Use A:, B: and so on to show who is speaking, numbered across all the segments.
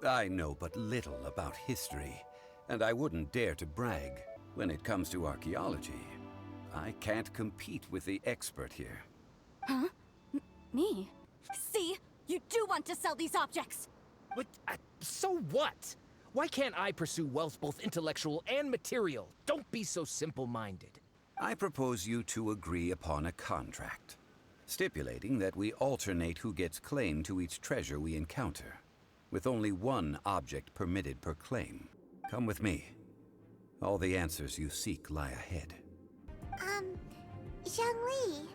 A: I know but little about history, and I wouldn't dare to brag. When it comes to archaeology, I can't compete with the expert here.
B: Huh? Me? See? You do want to sell these objects!
C: But, so what? Why can't I pursue wealth both intellectual and material? Don't be so simple-minded.
A: I propose you two agree upon a contract, stipulating that we alternate who gets claim to each treasure we encounter, with only one object permitted per claim. Come with me. All the answers you seek lie ahead.
D: Zhongli,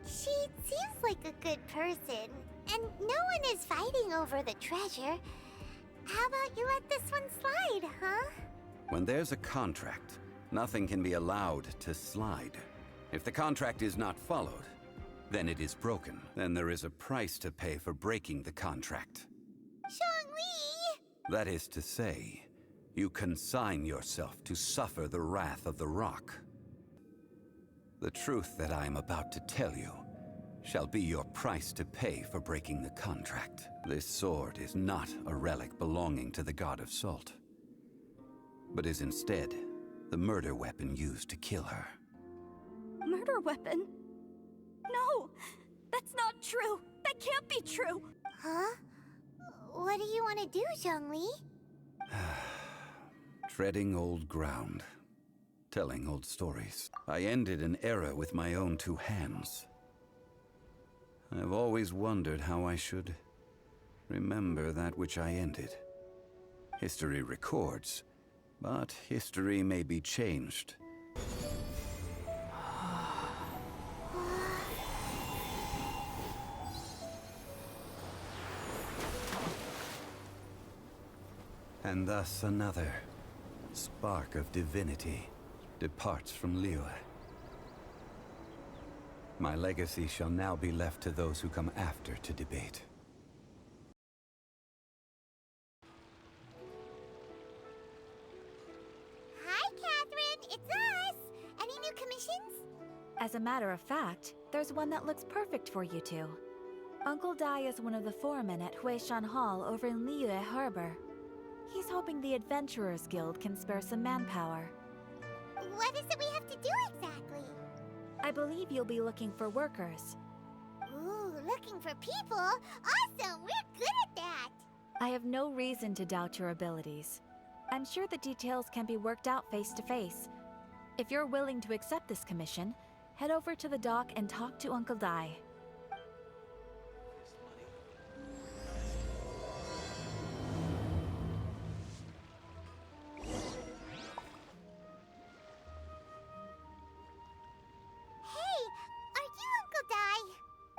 D: she seems like a good person, and no one is fighting over the treasure. How about you let this one slide, huh?
A: When there's a contract, nothing can be allowed to slide. If the contract is not followed, then it is broken. Then there is a price to pay for breaking the contract.
D: Zhongli!
A: That is to say, you consign yourself to suffer the wrath of the rock. The truth that I am about to tell you shall be your price to pay for breaking the contract. This sword is not a relic belonging to the god of salt, but is instead the murder weapon used to kill her.
B: Murder weapon? No! That's not true! That can't be true!
D: Huh? What do you want to do, Zhongli?
A: Treading old ground, telling old stories. I ended an era with my own two hands. I've always wondered how I should remember that which I ended. History records, but history may be changed. And thus another spark of divinity departs from Liyue. My legacy shall now be left to those who come after to debate.
D: Hi, Catherine! It's us! Any new commissions?
E: As a matter of fact, there's one that looks perfect for you two. Uncle Dai is one of the foremen at Huishan Hall over in Liyue Harbor. He's hoping the Adventurers Guild can spare some manpower.
D: What is it we have to do exactly?
E: I believe you'll be looking for workers.
D: Ooh, looking for people? Awesome! We're good at that!
E: I have no reason to doubt your abilities. I'm sure the details can be worked out face to face. If you're willing to accept this commission, head over to the dock and talk to Uncle Dai.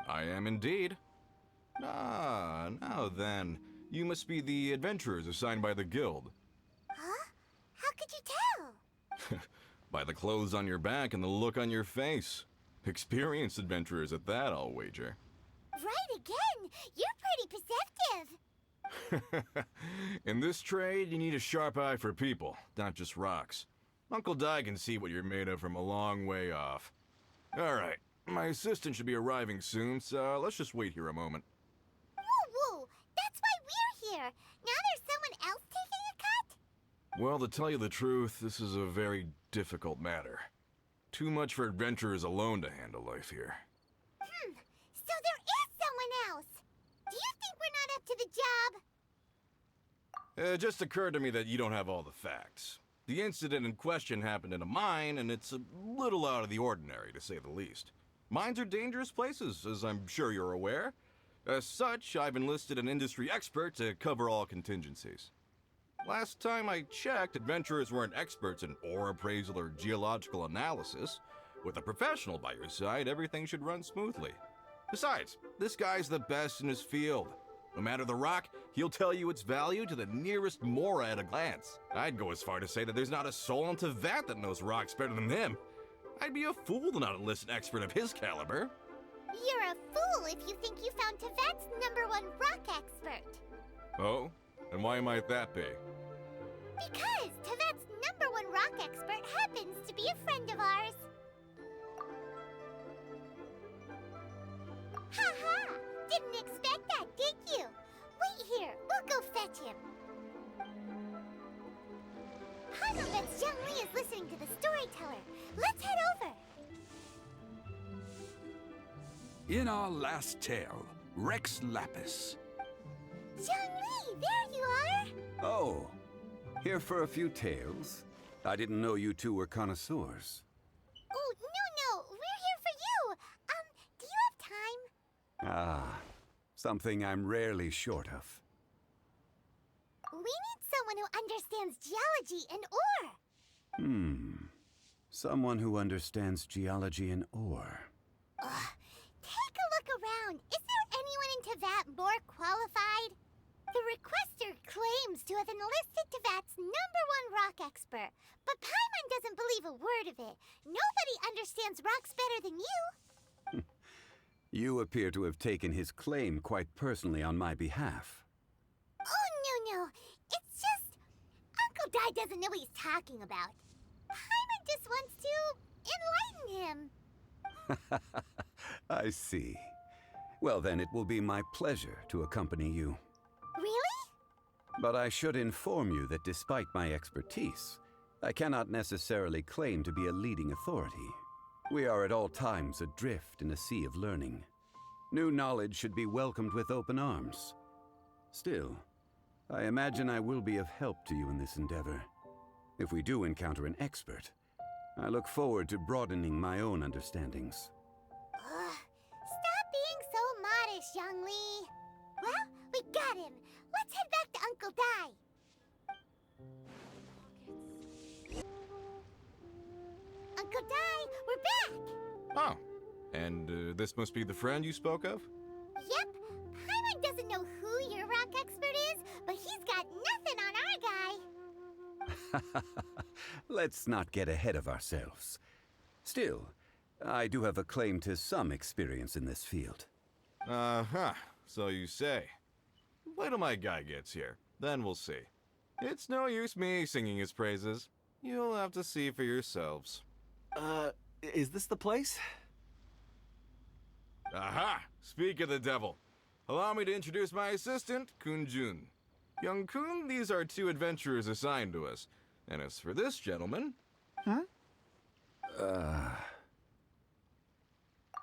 F: I am indeed. Ah, now then. You must be the adventurers assigned by the guild.
D: Huh? How could you tell?
F: By the clothes on your back and the look on your face. Experienced adventurers at that, I'll wager.
D: Right again! You're pretty perceptive!
F: In this trade, you need a sharp eye for people, not just rocks. Uncle Dai can see what you're made of from a long way off. Alright. My assistant should be arriving soon, so let's just wait here a moment.
D: Woo-woo! That's why we're here! Now there's someone else taking a cut?
F: Well, to tell you the truth, this is a very difficult matter. Too much for adventurers alone to handle life here.
D: So there is someone else! Do you think we're not up to the job?
F: It just occurred to me that you don't have all the facts. The incident in question happened in a mine, and it's a little out of the ordinary, to say the least. Mines are dangerous places, as I'm sure you're aware. As such, I've enlisted an industry expert to cover all contingencies. Last time I checked, adventurers weren't experts in ore appraisal or geological analysis. With a professional by your side, everything should run smoothly. Besides, this guy's the best in his field. No matter the rock, he'll tell you its value to the nearest mora at a glance. I'd go as far to say that there's not a soul on Tevat that knows rocks better than him. I'd be a fool to not enlist an expert of his caliber.
D: You're a fool if you think you found Tevat's #1 rock expert.
F: Oh? And why might that be?
D: Because Tevat's #1 rock expert happens to be a friend of ours. Ha ha! Didn't expect that, did you? Wait here, we'll go fetch him. Zhongli is listening to the storyteller. Let's head over.
G: In our last tale, Rex Lapis.
D: Zhongli, there you are!
A: Oh, here for a few tales? I didn't know you two were connoisseurs.
D: Oh, no, we're here for you. Do you have time?
A: Ah, something I'm rarely short of.
D: We need someone who understands geology and ore.
A: Someone who understands geology and ore.
D: Take a look around. Is there anyone in Teyvat more qualified? The requester claims to have enlisted Teyvat's #1 rock expert, but Paimon doesn't believe a word of it. Nobody understands rocks better than you.
A: You appear to have taken his claim quite personally on my behalf.
D: Oh, no. It's just... Uncle Dai doesn't know what he's talking about. Paimon just wants to enlighten him.
A: I see. Well, then it will be my pleasure to accompany you.
D: Really?
A: But I should inform you that despite my expertise, I cannot necessarily claim to be a leading authority. We are at all times adrift in a sea of learning. New knowledge should be welcomed with open arms. Still, I imagine I will be of help to you in this endeavor. If we do encounter an expert, I look forward to broadening my own understandings.
D: Stop being so modest, Zhongli. Well, we got him. Let's head back to Uncle Dai. Uncle Dai, we're back.
F: Oh, and this must be the friend you spoke of?
D: Yep. Paimon doesn't know who your rock expert is, but he's got nothing on our guy.
A: Let's not get ahead of ourselves. Still, I do have a claim to some experience in this field.
F: Uh-huh, so you say. Wait till my guy gets here, then we'll see. It's no use me singing his praises. You'll have to see for yourselves.
H: Is this the place?
F: Aha! Speak of the devil. Allow me to introduce my assistant, Kun Jun. Young Kun, these are 2 adventurers assigned to us. And as for this gentleman...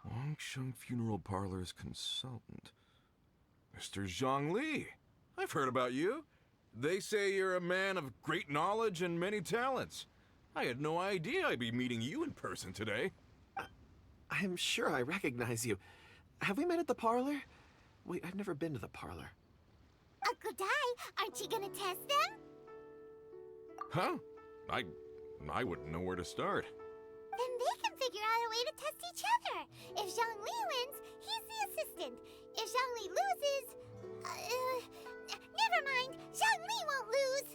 F: Longsheng Funeral Parlor's consultant. Mr. Zhongli. I've heard about you. They say you're a man of great knowledge and many talents. I had no idea I'd be meeting you in person today.
H: I'm sure I recognize you. Have we met at the parlor? Wait, I've never been to the parlor.
D: Uncle Dai, aren't you gonna test them?
F: Huh? I wouldn't know where to start.
D: Then they can figure out a way to test each other. If Zhongli wins, he's the assistant. If Zhongli loses... never mind. Zhongli won't lose.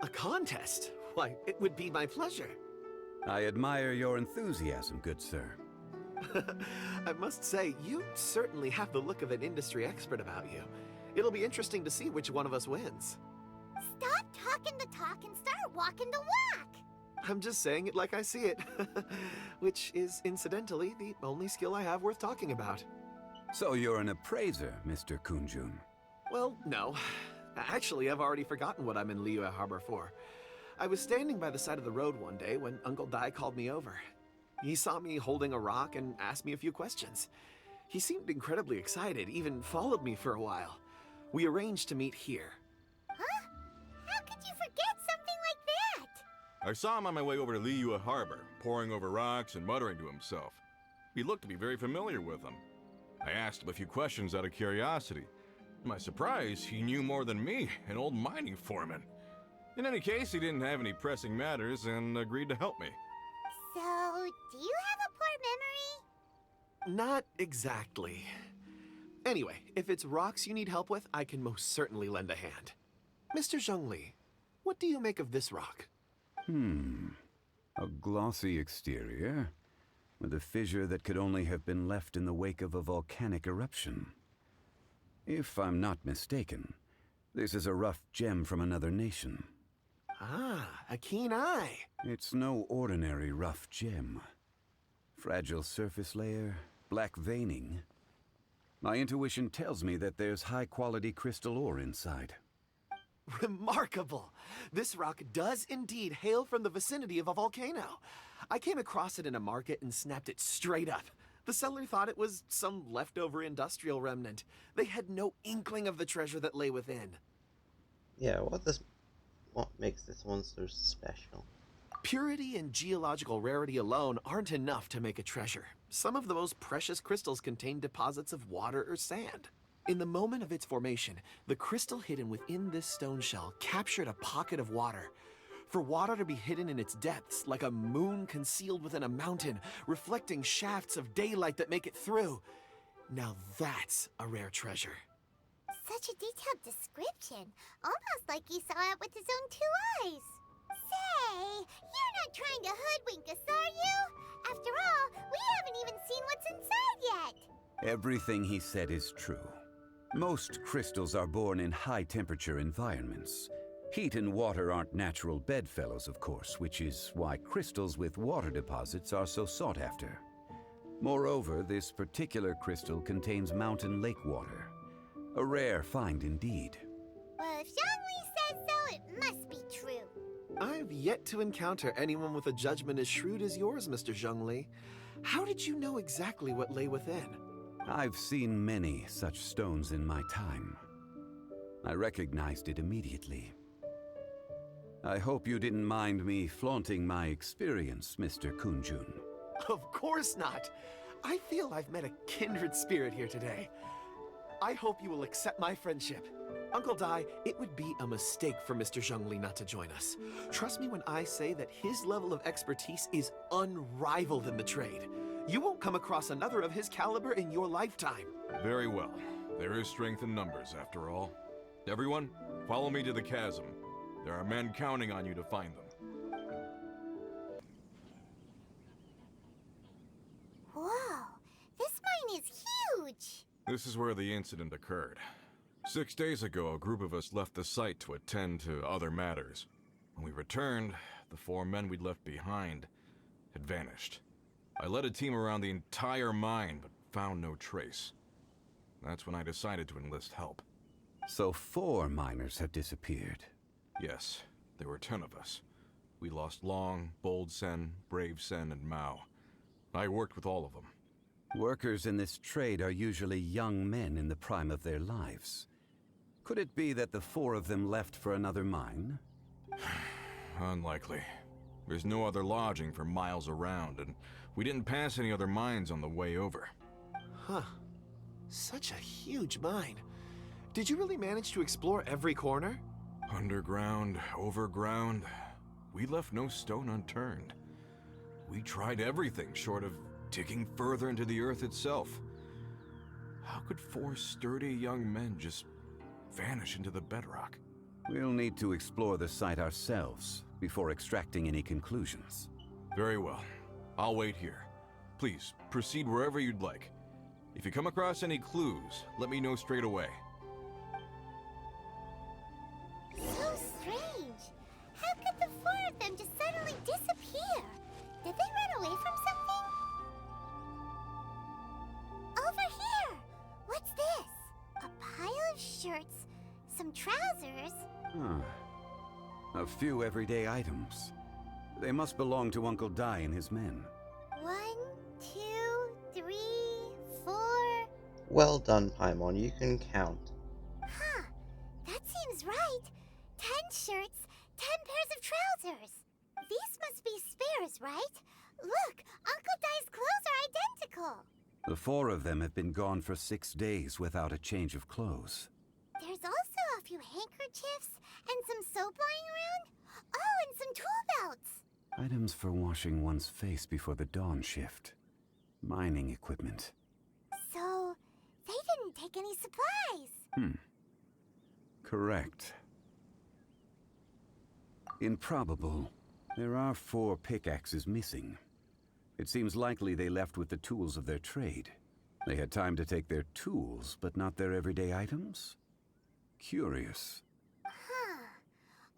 H: A contest? Why, it would be my pleasure.
A: I admire your enthusiasm, good sir.
H: I must say, you certainly have the look of an industry expert about you. It'll be interesting to see which one of us wins.
D: Stop talking the talk and start walking the walk.
H: I'm just saying it like I see it. Which is, incidentally, the only skill I have worth talking about.
A: So you're an appraiser, Mr. Kun Jun.
H: Well, no. Actually, I've already forgotten what I'm in Liyue Harbor for. I was standing by the side of the road one day when Uncle Dai called me over. He saw me holding a rock and asked me a few questions. He seemed incredibly excited, even followed me for a while. We arranged to meet here.
D: Huh? How could you forget something like that?
F: I saw him on my way over to Liyue Harbor, poring over rocks and muttering to himself. He looked to be very familiar with them. I asked him a few questions out of curiosity. To my surprise, he knew more than me, an old mining foreman. In any case, he didn't have any pressing matters and agreed to help me.
D: So, do you have a poor memory?
H: Not exactly. Anyway, if it's rocks you need help with, I can most certainly lend a hand. Mr. Zhongli, what do you make of this rock?
A: A glossy exterior, with a fissure that could only have been left in the wake of a volcanic eruption. If I'm not mistaken, this is a rough gem from another nation.
H: Ah, a keen eye.
A: It's no ordinary rough gem. Fragile surface layer, black veining. My intuition tells me that there's high-quality crystal ore inside.
H: Remarkable! This rock does indeed hail from the vicinity of a volcano. I came across it in a market and snapped it straight up. The seller thought it was some leftover industrial remnant. They had no inkling of the treasure that lay within.
I: Yeah, what makes this one so special?
H: Purity and geological rarity alone aren't enough to make a treasure. Some of the most precious crystals contain deposits of water or sand. In the moment of its formation, the crystal hidden within this stone shell captured a pocket of water. For water to be hidden in its depths, like a moon concealed within a mountain, reflecting shafts of daylight that make it through. Now that's a rare treasure.
D: Such a detailed description. Almost like he saw it with his own 2 eyes. Say, you're not trying to hoodwink us, are you? After all, we haven't even seen what's inside yet.
A: Everything he said is true. Most crystals are born in high-temperature environments. Heat and water aren't natural bedfellows, of course, which is why crystals with water deposits are so sought after. Moreover, this particular crystal contains mountain lake water. A rare find indeed.
D: Well, if Zhongli says so, it must be true.
H: I've yet to encounter anyone with a judgment as shrewd as yours, Mr. Zhongli. How did you know exactly what lay within?
A: I've seen many such stones in my time. I recognized it immediately. I hope you didn't mind me flaunting my experience, Mr. Kun Jun.
H: Of course not. I feel I've met a kindred spirit here today. I hope you will accept my friendship. Uncle Dai, it would be a mistake for Mr. Zhongli not to join us. Trust me when I say that his level of expertise is unrivaled in the trade. You won't come across another of his caliber in your lifetime.
F: Very well. There is strength in numbers, after all. Everyone, follow me to the chasm. There are men counting on you to find them.
D: Whoa, this mine is huge.
F: This is where the incident occurred. 6 days ago, a group of us left the site to attend to other matters. When we returned, the 4 men we'd left behind had vanished. I led a team around the entire mine, but found no trace. That's when I decided to enlist help.
A: So 4 miners have disappeared.
F: Yes, there were 10 of us. We lost Long, Bold Sen, Brave Sen, and Mao. I worked with all of them.
A: Workers in this trade are usually young men in the prime of their lives. Could it be that the 4 of them left for another mine?
F: Unlikely. There's no other lodging for miles around, and we didn't pass any other mines on the way over.
H: Huh. Such a huge mine. Did you really manage to explore every corner?
F: Underground, overground, we left no stone unturned. We tried everything short of digging further into the earth itself. How could 4 sturdy young men just vanish into the bedrock?
A: We'll need to explore the site ourselves before extracting any conclusions.
F: Very well. I'll wait here. Please, proceed wherever you'd like. If you come across any clues, let me know straight away.
D: So strange. How could the 4 of them just suddenly disappear? Did they run away from something? Over here! What's this? A pile of shirts, some trousers.
A: A few everyday items. They must belong to Uncle Dai and his men.
D: 1, 2, 3, 4.
I: Well done, Paimon. You can count.
D: Huh. That seems right. 10 shirts, 10 pairs of trousers. These must be spares, right? Look, Uncle Dai's clothes are identical.
A: The 4 of them have been gone for 6 days without a change of clothes.
D: There's also a few handkerchiefs and some soap lying around. Oh, and some tool belts.
A: Items for washing one's face before the dawn shift. Mining equipment.
D: So, they didn't take any supplies.
A: Correct. Improbable. There are 4 pickaxes missing. It seems likely they left with the tools of their trade. They had time to take their tools, but not their everyday items? Curious.
D: Huh.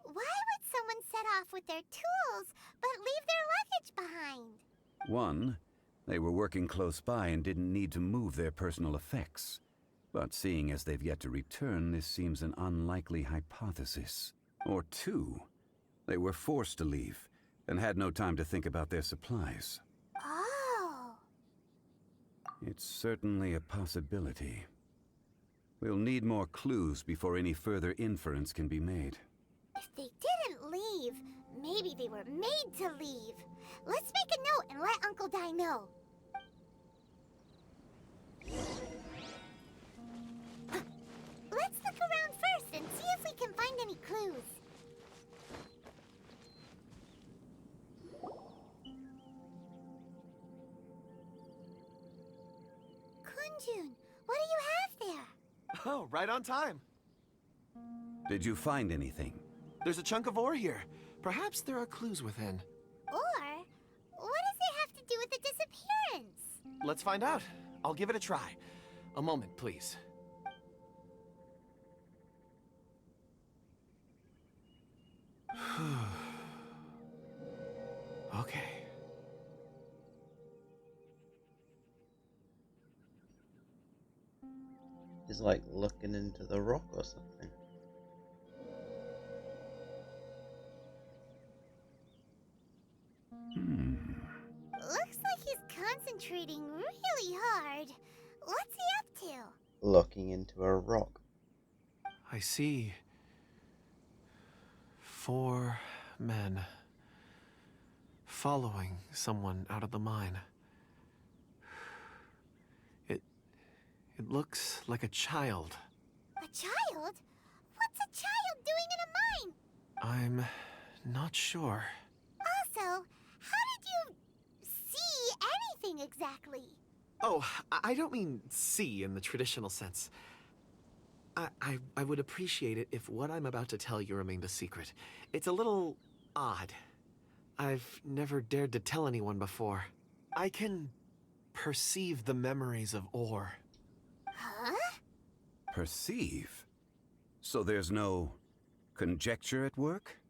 D: Why would someone set off with their tools, but leave their luggage behind?
A: 1, they were working close by and didn't need to move their personal effects. But seeing as they've yet to return, this seems an unlikely hypothesis. Or two, they were forced to leave and had no time to think about their supplies.
D: Oh.
A: It's certainly a possibility. We'll need more clues before any further inference can be made.
D: If they didn't leave, maybe they were made to leave. Let's make a note and let Uncle Dai know. Let's look around first and see if we can find any clues. Kun Jun, what do you have there?
H: Oh, right on time.
A: Did you find anything?
H: There's a chunk of ore here. Perhaps there are clues within.
D: Or, what does it have to do with the disappearance?
H: Let's find out. I'll give it a try. A moment, please. Okay.
I: He's like looking into the rock or something.
D: Looks like he's concentrating really hard. What's he up to?
I: Looking into a rock.
H: I see 4 men following someone out of the mine. It looks like a child.
D: A child? What's a child doing in a mine?
H: I'm not sure.
D: Also, how did you see anything exactly?
H: Oh, I don't mean see in the traditional sense. I would appreciate it if what I'm about to tell you remained a secret. It's a little odd. I've never dared to tell anyone before. I can perceive the memories of ore.
D: Huh?
A: Perceive? So there's no conjecture at work?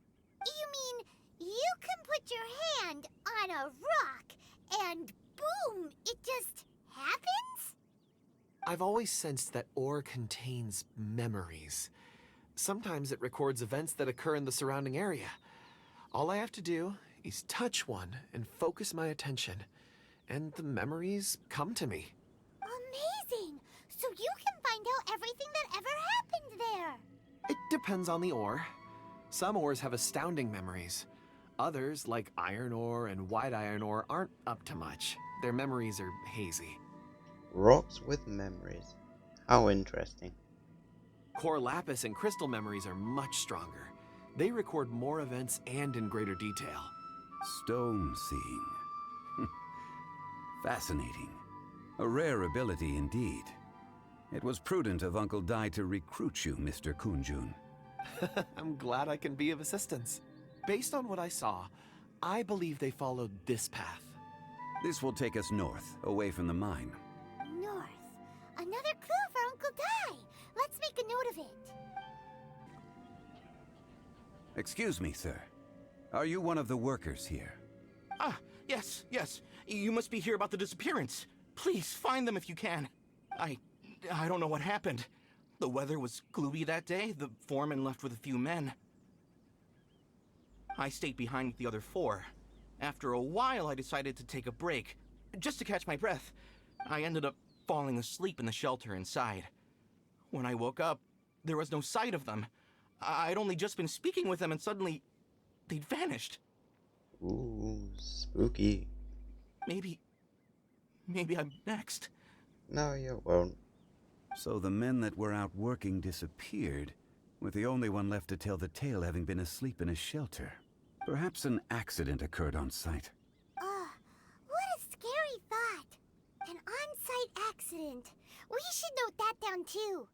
D: You mean you can put your hand on a rock and boom, it just happens?
H: I've always sensed that ore contains memories. Sometimes it records events that occur in the surrounding area. All I have to do is touch one and focus my attention, and the memories come to me.
D: Amazing! So you can find out everything that ever happened there.
H: It depends on the ore. Some ores have astounding memories. Others, like iron ore and white iron ore, aren't up to much. Their memories are hazy.
I: Rocks with memories. How interesting.
H: Core lapis and crystal memories are much stronger. They record more events and in greater detail.
A: Stone seeing. Fascinating. A rare ability indeed. It was prudent of Uncle Dai to recruit you, Mr. Kun Jun.
H: I'm glad I can be of assistance. Based on what I saw, I believe they followed this path.
A: This will take us north, away from the mine.
D: North. Another clue for Uncle Dai. Let's make a note of it.
A: Excuse me, sir. Are you one of the workers here?
C: Ah, yes. You must be here about the disappearance. Please, find them if you can. I don't know what happened. The weather was gloomy that day. The foreman left with a few men. I stayed behind with the other 4. After a while, I decided to take a break, just to catch my breath. I ended up falling asleep in the shelter inside. When I woke up, there was no sight of them. I'd only just been speaking with them and suddenly, they'd vanished.
I: Ooh, spooky.
C: Maybe I'm next.
I: No, you won't.
A: So the men that were out working disappeared, with the only one left to tell the tale having been asleep in a shelter. Perhaps an accident occurred on site.
D: What a scary thought. An on-site accident. We should note that down too.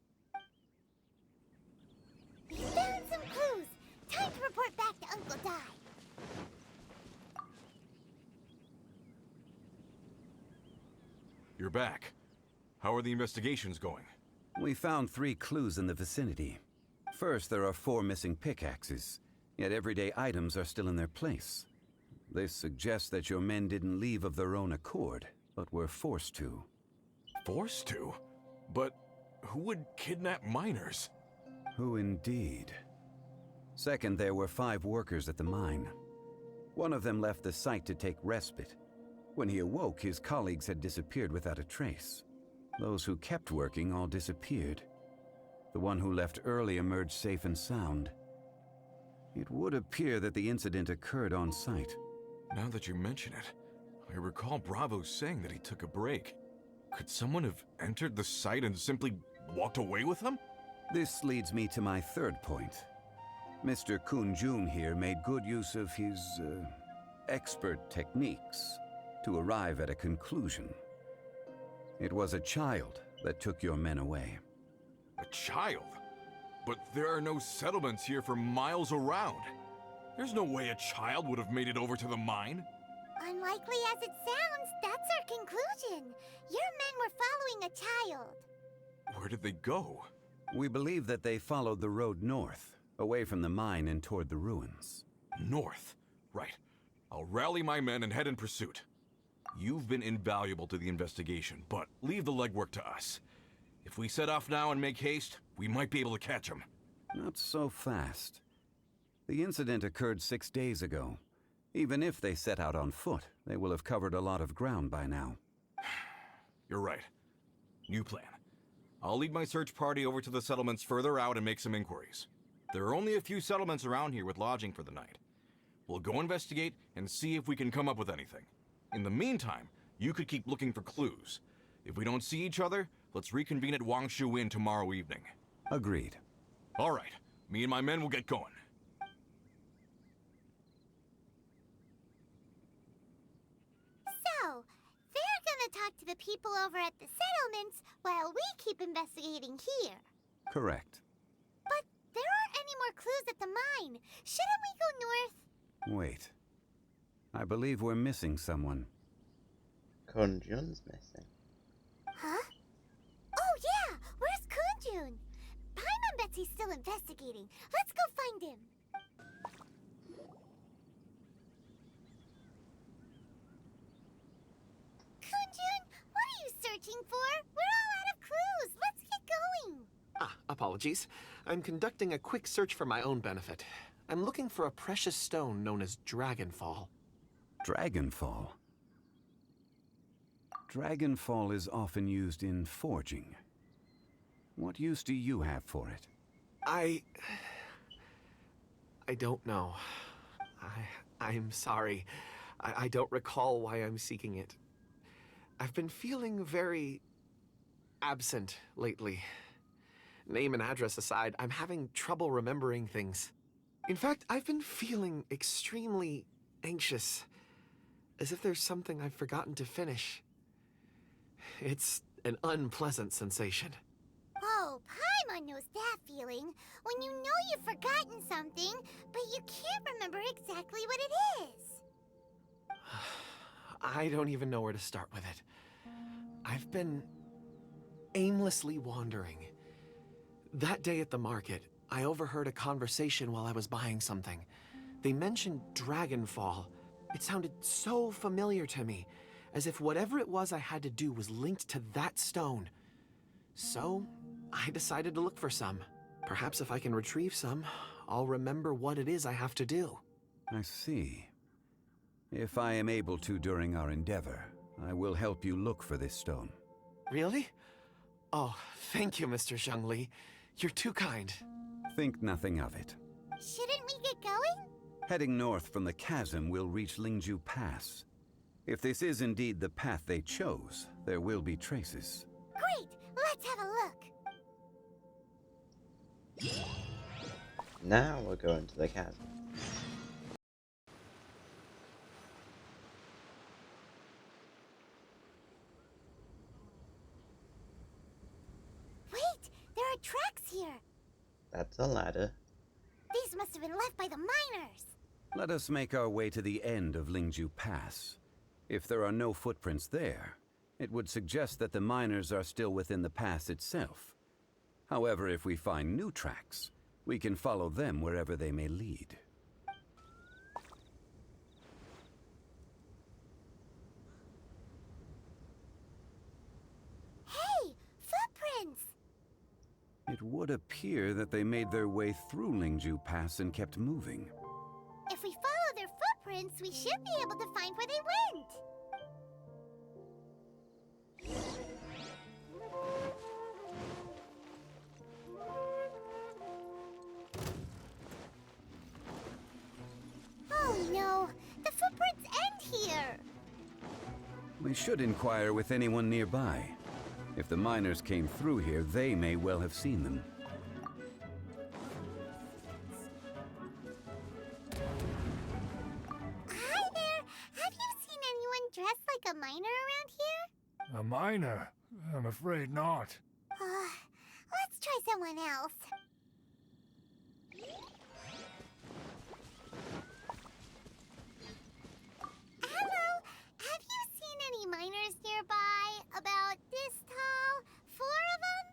D: We found some clues. Time to report back to Uncle Dai.
F: You're back. How are the investigations going?
A: We found 3 clues in the vicinity. First, there are 4 missing pickaxes, yet everyday items are still in their place. This suggests that your men didn't leave of their own accord, but were forced to.
F: Forced to? But who would kidnap miners?
A: Who indeed? Second, there were 5 workers at the mine. One of them left the site to take respite. When he awoke, his colleagues had disappeared without a trace. Those who kept working all disappeared. The one who left early emerged safe and sound. It would appear that the incident occurred on site.
F: Now that you mention it, I recall Bravo saying that he took a break. Could someone have entered the site and simply walked away with him?
A: This leads me to my third point. Mr. Kun Jun here made good use of his, expert techniques to arrive at a conclusion. It was a child that took your men away.
F: A child? But there are no settlements here for miles around. There's no way a child would have made it over to the mine.
D: Unlikely as it sounds, that's our conclusion. Your men were following a child.
F: Where did they go?
A: We believe that they followed the road north, away from the mine and toward the ruins.
F: North. Right. I'll rally my men and head in pursuit. You've been invaluable to the investigation, but leave the legwork to us. If we set off now and make haste, we might be able to catch them.
A: Not so fast. The incident occurred 6 days ago. Even if they set out on foot, they will have covered a lot of ground by now.
F: You're right. New plan. I'll lead my search party over to the settlements further out and make some inquiries. There are only a few settlements around here with lodging for the night. We'll go investigate and see if we can come up with anything. In the meantime, you could keep looking for clues. If we don't see each other, let's reconvene at Wangshu Inn tomorrow evening.
A: Agreed.
F: All right. Me and my men will get going.
D: So, they're gonna talk to the people over at the settlements while we keep investigating here.
A: Correct.
D: But there aren't any more clues at the mine. Shouldn't we go north?
A: Wait. I believe we're missing someone.
I: Kun Jun's missing.
D: Huh? Oh yeah! Where's Kun Jun? Paimon bets he's still investigating. Let's go find him. Kun Jun, what are you searching for? We're all out of clues. Let's get going.
H: Apologies. I'm conducting a quick search for my own benefit. I'm looking for a precious stone known as Dragonfall.
A: Dragonfall? Dragonfall is often used in forging. What use do you have for it?
H: I don't know. I'm sorry. I don't recall why I'm seeking it. I've been feeling very absent lately. Name and address aside, I'm having trouble remembering things. In fact, I've been feeling extremely anxious, as if there's something I've forgotten to finish. It's an unpleasant sensation.
D: Oh, Paimon knows that feeling. When you know you've forgotten something, but you can't remember exactly what it is.
H: I don't even know where to start with it. I've been aimlessly wandering. That day at the market, I overheard a conversation while I was buying something. They mentioned Dragonfall. It sounded so familiar to me, as if whatever it was I had to do was linked to that stone. So, I decided to look for some. Perhaps if I can retrieve some, I'll remember what it is I have to do.
A: I see. If I am able to during our endeavor, I will help you look for this stone.
H: Really? Oh, thank you, Mr. Zhongli. You're too kind.
A: Think nothing of it.
D: Shouldn't we get going?
A: Heading north from the chasm, we'll reach Lingju Pass. If this is indeed the path they chose, there will be traces.
D: Great! Let's have a look.
I: Now we're going to the chasm.
D: Wait! There are tracks here!
I: That's a ladder.
D: These must have been left by the miners!
A: Let us make our way to the end of Lingju Pass. If there are no footprints there, it would suggest that the miners are still within the pass itself. However, if we find new tracks, we can follow them wherever they may lead.
D: Hey! Footprints!
A: It would appear that they made their way through Lingju Pass and kept moving.
D: If we follow their footprints, we should be able to find where they went. Oh no, the footprints end here.
A: We should inquire with anyone nearby. If the miners came through here, they may well have seen them.
D: Hi there, have you seen anyone dressed like a miner around here?
J: A miner? I'm afraid not.
D: Let's try someone else. Hello, have you seen any miners nearby? About this tall? 4 of them?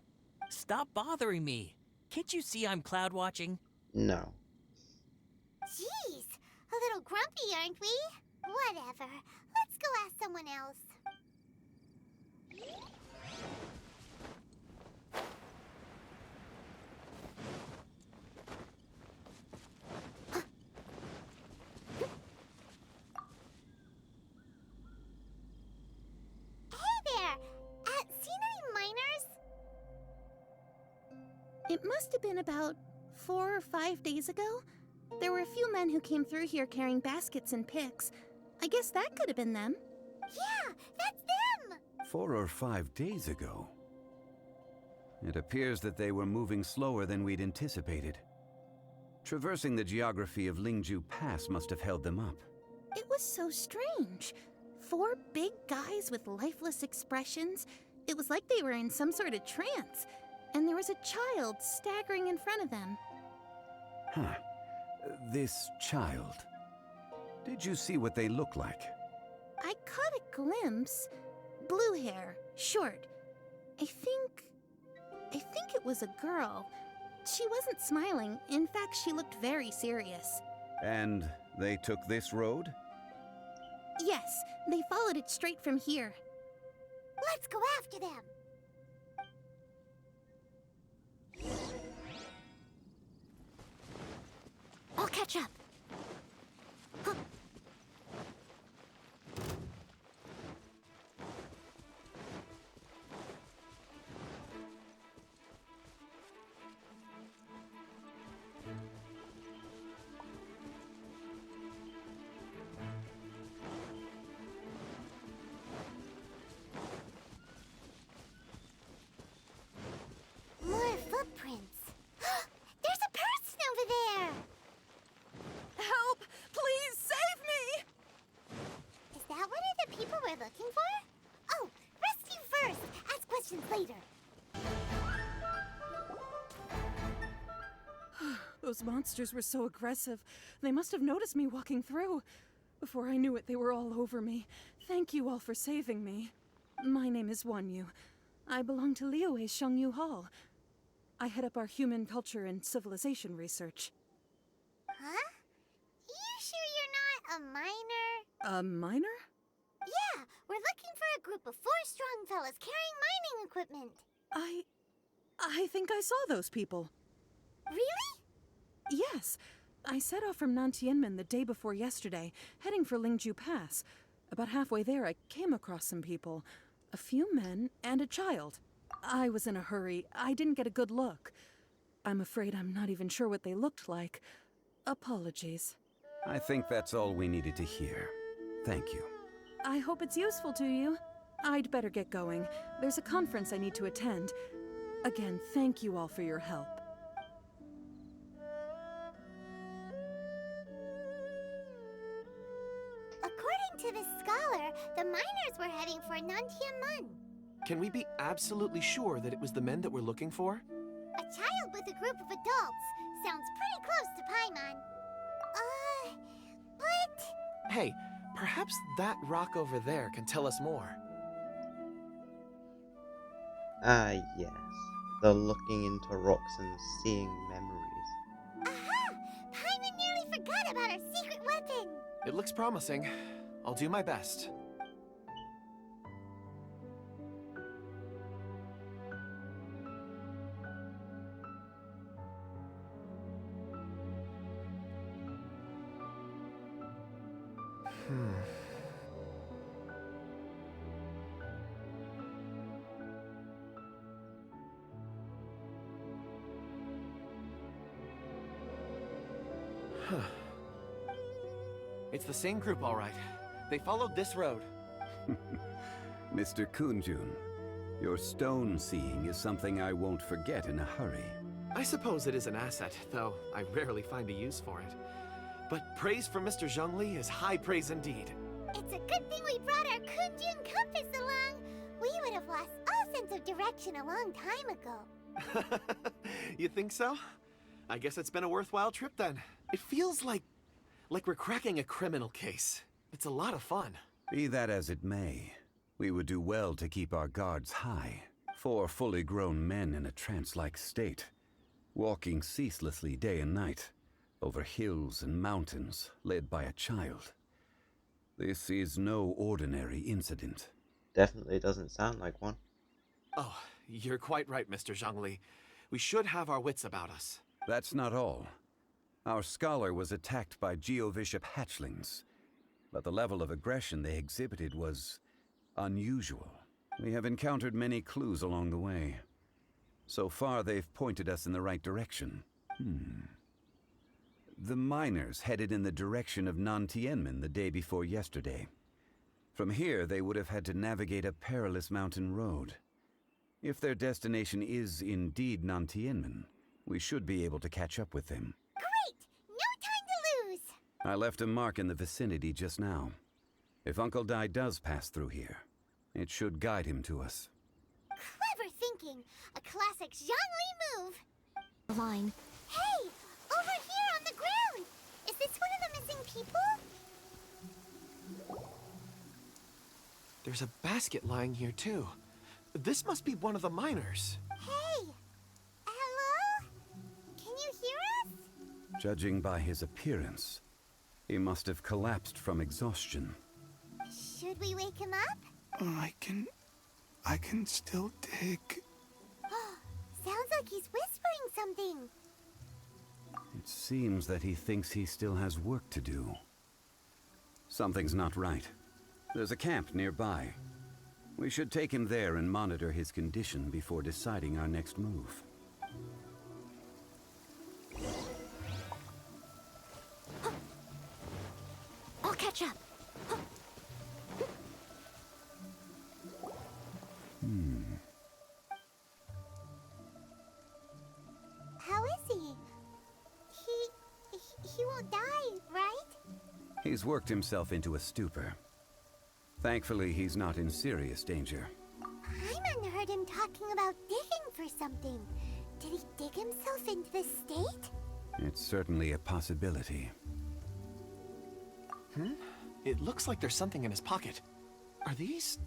K: Stop bothering me. Can't you see I'm cloud watching?
I: No.
D: Jeez, a little grumpy, aren't we? Whatever, let's go ask someone else.
L: It must have been about 4 or 5 days ago. There were a few men who came through here carrying baskets and picks. I guess that could have been them.
D: Yeah, that's them!
A: 4 or 5 days ago. It appears that they were moving slower than we'd anticipated. Traversing the geography of Lingju Pass must have held them up.
L: It was so strange. 4 big guys with lifeless expressions. It was like they were in some sort of trance. And there was a child staggering in front of them.
A: Huh. This child. Did you see what they look like?
L: I caught a glimpse. Blue hair, short. I think it was a girl. She wasn't smiling. In fact, she looked very serious.
A: And they took this road?
L: Yes, they followed it straight from here.
D: Let's go after them. I'll catch up. Huh. More footprints. There's a person over there.
B: Help! Please save me!
D: Is that one of the people we're looking for? Oh, rescue first. Ask questions later.
M: Those monsters were so aggressive. They must have noticed me walking through. Before I knew it, they were all over me. Thank you all for saving me. My name is Wanyu. I belong to Liyue's Shengyu Hall. I head up our human culture and civilization research.
D: Huh? You sure you're not a miner?
M: A miner?
D: Yeah, we're looking for a group of 4 strong fellas carrying mining equipment.
M: I think I saw those people.
D: Really?
M: Yes. I set off from Nantianmen the day before yesterday, heading for Lingju Pass. About halfway there, I came across some people. A few men and a child. I was in a hurry. I didn't get a good look. I'm afraid I'm not even sure what they looked like. Apologies.
A: I think that's all we needed to hear. Thank you.
M: I hope it's useful to you. I'd better get going. There's a conference I need to attend. Again, thank you all for your help.
D: According to the scholar, the miners were heading for Nantianmen.
H: Can we be absolutely sure that it was the men that we're looking for?
D: A child with a group of adults. Sounds pretty close to Paimon. But...
H: Hey, perhaps that rock over there can tell us more.
I: Ah, yes. The looking into rocks and seeing memories.
D: Aha! Paimon nearly forgot about our secret weapon!
H: It looks promising. I'll do my best. It's the same group, all right. They followed this road.
A: Mr. Kun Jun, your stone seeing is something I won't forget in a hurry.
H: I suppose it is an asset, though I rarely find a use for it. But praise from Mr. Zhongli is high praise indeed.
D: It's a good thing we brought our Kun Jun compass along. We would have lost all sense of direction a long time ago.
H: You think so? I guess it's been a worthwhile trip then. It feels like we're cracking a criminal case. It's a lot of fun.
A: Be that as it may, we would do well to keep our guards high. 4 fully grown men in a trance-like state, walking ceaselessly day and night, over hills and mountains, led by a child. This is no ordinary incident.
I: Definitely doesn't sound like one.
H: Oh, you're quite right, Mr. Zhongli. We should have our wits about us.
A: That's not all. Our scholar was attacked by Geovishap hatchlings, but the level of aggression they exhibited was unusual. We have encountered many clues along the way. So far, they've pointed us in the right direction. The miners headed in the direction of Nantianmen the day before yesterday. From here, they would have had to navigate a perilous mountain road. If their destination is indeed Nantianmen, we should be able to catch up with them.
D: Great! No time to lose!
A: I left a mark in the vicinity just now. If Uncle Dai does pass through here, it should guide him to us.
D: Clever thinking! A classic Zhongli move! Line. Hey! Over here on the ground! Is this one of the missing people?
H: There's a basket lying here, too. This must be one of the miners.
D: Hey! Hello? Can you hear us?
A: Judging by his appearance, he must have collapsed from exhaustion.
D: Should we wake him up?
J: I can still dig.
D: Sounds like he's whispering something.
A: It seems that he thinks he still has work to do. Something's not right. There's a camp nearby. We should take him there and monitor his condition before deciding our next move.
D: I'll catch up. How is he? He won't die, right?
A: He's worked himself into a stupor. Thankfully, he's not in serious danger.
D: Paimon heard him talking about digging for something. Did he dig himself into this state?
A: It's certainly a possibility.
H: It looks like there's something in his pocket. Are these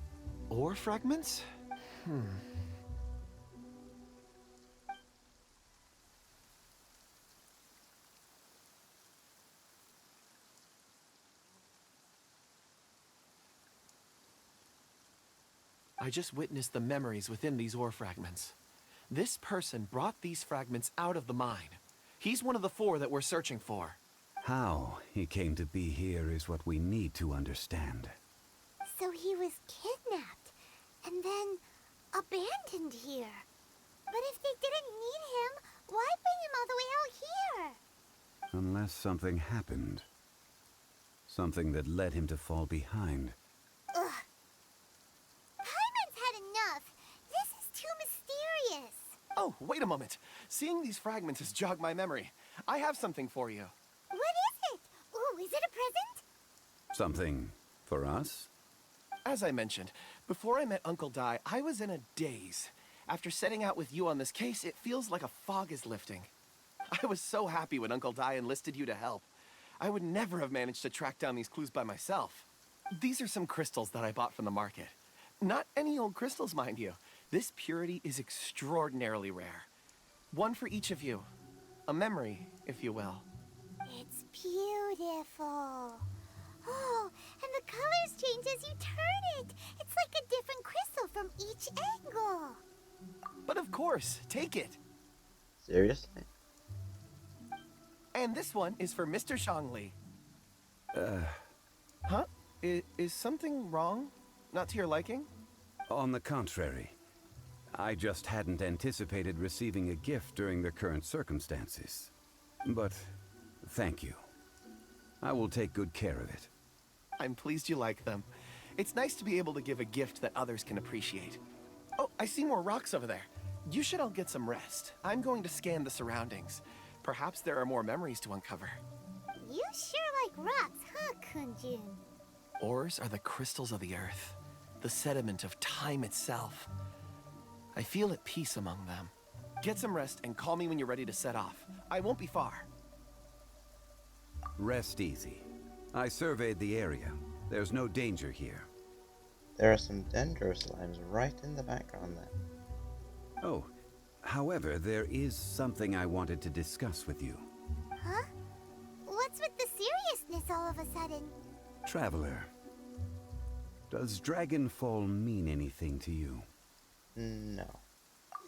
H: ore fragments? I just witnessed the memories within these ore fragments. This person brought these fragments out of the mine. He's one of the 4 that we're searching for.
A: How he came to be here is what we need to understand.
D: So he was kidnapped and then abandoned here. But if they didn't need him, why bring him all the way out here?
A: Unless something happened. Something that led him to fall behind.
D: Ugh. Paimon's had enough. This is too mysterious.
H: Oh, wait a moment. Seeing these fragments has jogged my memory. I have something for you.
D: What is it? Ooh, is it a present?
A: Something for us?
H: As I mentioned, before I met Uncle Dai, I was in a daze. After setting out with you on this case, it feels like a fog is lifting. I was so happy when Uncle Dai enlisted you to help. I would never have managed to track down these clues by myself. These are some crystals that I bought from the market. Not any old crystals, mind you. This purity is extraordinarily rare. One for each of you. A memory, if you will.
D: It's beautiful. Oh, and the colors change as you turn it. It's like a different crystal from each angle.
H: But of course, take it.
I: Seriously?
H: And this one is for Mr. Zhongli. Huh? Is something wrong? Not to your liking?
A: On the contrary. I just hadn't anticipated receiving a gift during the current circumstances. But thank you. I will take good care of it.
H: I'm pleased you like them. It's nice to be able to give a gift that others can appreciate. Oh, I see more rocks over there. You should all get some rest. I'm going to scan the surroundings. Perhaps there are more memories to uncover.
D: You sure like rocks, huh, Kun Jun?
H: Ores are the crystals of the earth, the sediment of time itself. I feel at peace among them. Get some rest and call me when you're ready to set off. I won't be far.
A: Rest easy. I surveyed the area. There's no danger here.
I: There are some dendro slimes right in the background there.
A: Oh, however, there is something I wanted to discuss with you.
D: Huh? What's with the seriousness all of a sudden?
A: Traveler, does Dragonfall mean anything to you?
I: No.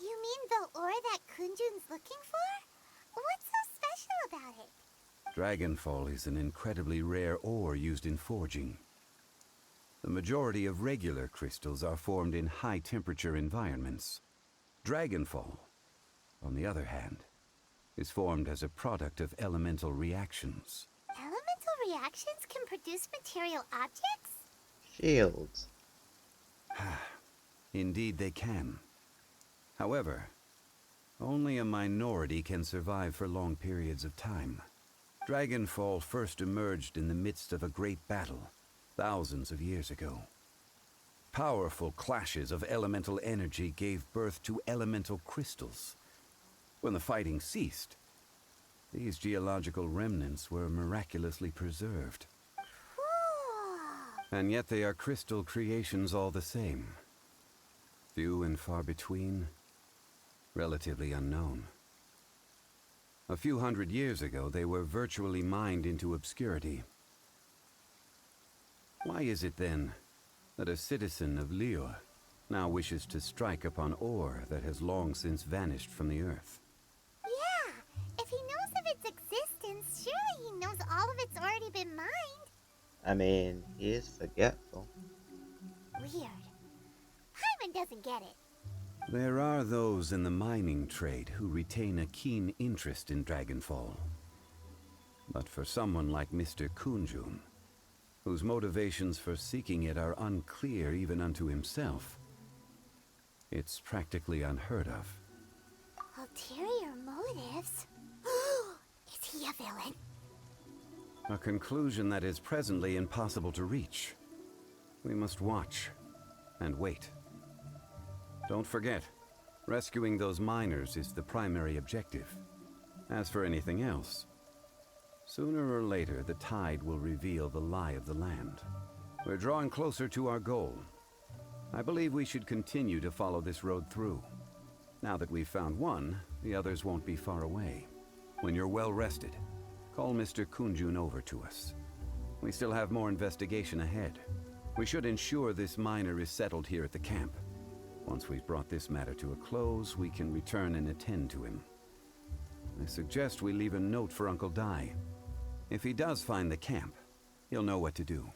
D: You mean the ore that Kun Jun's looking for? What's so special about it?
A: Dragonfall is an incredibly rare ore used in forging. The majority of regular crystals are formed in high-temperature environments. Dragonfall, on the other hand, is formed as a product of elemental reactions.
D: Elemental reactions can produce material objects?
I: Shields.
A: Indeed they can. However, only a minority can survive for long periods of time. Dragonfall first emerged in the midst of a great battle, thousands of years ago. Powerful clashes of elemental energy gave birth to elemental crystals. When the fighting ceased, these geological remnants were miraculously preserved. And yet they are crystal creations all the same. Few and far between, relatively unknown. A few hundred years ago, they were virtually mined into obscurity. Why is it then that a citizen of Liyue now wishes to strike upon ore that has long since vanished from the earth?
D: Yeah, if he knows of its existence, surely he knows all of it's already been mined.
I: I mean, he is forgetful.
D: Weird. Paimon doesn't get it.
A: There are those in the mining trade who retain a keen interest in Dragonfall. But for someone like Mr. Kun Jun, whose motivations for seeking it are unclear even unto himself, it's practically unheard of.
D: Ulterior motives? Is he a villain?
A: A conclusion that is presently impossible to reach. We must watch and wait. Don't forget, rescuing those miners is the primary objective. As for anything else, sooner or later the tide will reveal the lie of the land. We're drawing closer to our goal. I believe we should continue to follow this road through. Now that we've found one, the others won't be far away. When you're well rested, call Mr. Kun Jun over to us. We still have more investigation ahead. We should ensure this miner is settled here at the camp. Once we've brought this matter to a close, we can return and attend to him. I suggest we leave a note for Uncle Dai. If he does find the camp, he'll know what to do.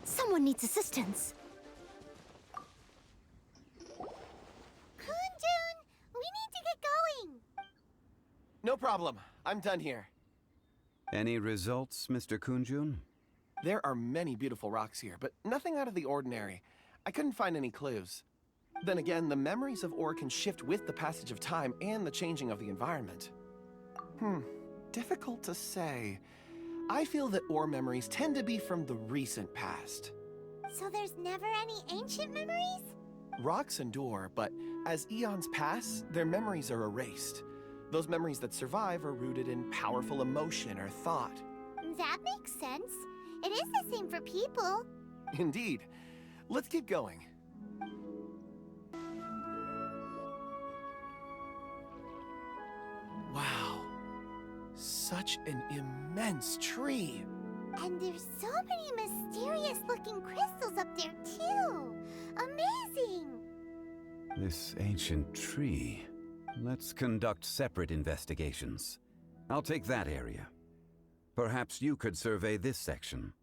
B: Someone needs assistance.
D: Kun Jun, we need to get going.
H: No problem. I'm done here.
A: Any results, Mr. Kun Jun?
H: There are many beautiful rocks here, but nothing out of the ordinary. I couldn't find any clues. Then again, the memories of ore can shift with the passage of time and the changing of the environment. Difficult to say. I feel that ore memories tend to be from the recent past.
D: So there's never any ancient memories?
H: Rocks endure, but as eons pass, their memories are erased. Those memories that survive are rooted in powerful emotion or thought.
D: That makes sense. It is the same for people.
H: Indeed. Let's keep going. Wow. Such an immense tree.
D: And there's so many mysterious-looking crystals up there, too. Amazing!
A: This ancient tree. Let's conduct separate investigations. I'll take that area. Perhaps you could survey this section.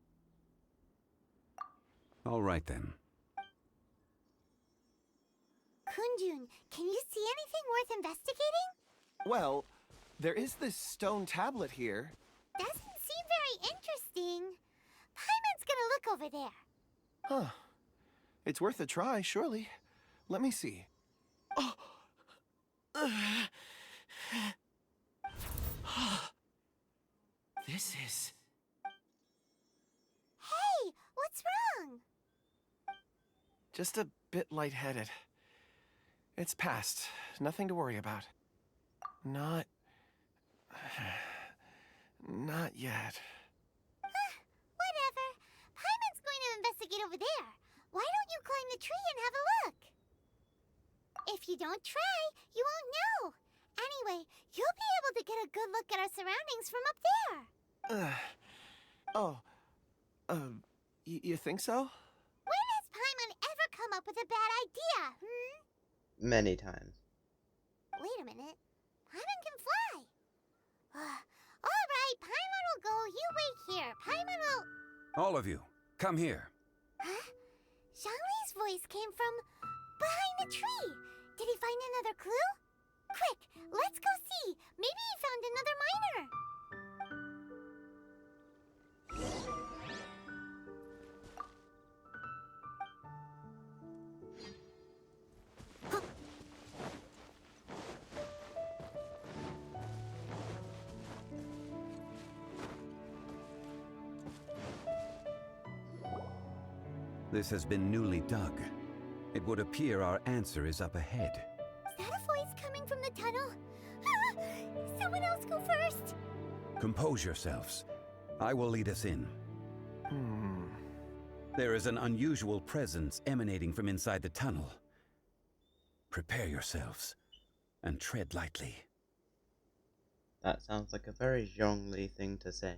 A: All right then.
D: Kun Jun, can you see anything worth investigating?
H: Well, there is this stone tablet here.
D: Doesn't seem very interesting. Paimon's gonna look over there.
H: Huh. It's worth a try, surely. Let me see. Oh! This is...
D: Hey, what's wrong?
H: just a bit lightheaded. It's past. Nothing to worry about. Not yet.
D: Whatever. Paimon's going to investigate over there. Why don't you climb the tree and have a look? If you don't try, you won't know. Anyway, you'll be able to get a good look at our surroundings from up there.
H: You think so?
D: When has Paimon ever come up with a bad idea,
I: Many times.
D: Wait a minute. Paimon can fly. All right, Paimon will go. You wait here. Paimon will...
A: All of you, come here.
D: Huh? Zhongli's voice came from behind the tree. Did he find another clue? Quick, let's go see. Maybe he found another miner.
A: This has been newly dug. It would appear our answer is up ahead.
D: Is that a voice coming from the tunnel? Someone else go first.
A: Compose yourselves. I will lead us in. There is an unusual presence emanating from inside the tunnel. Prepare yourselves and tread lightly.
I: That sounds like a very Zhongli thing to say.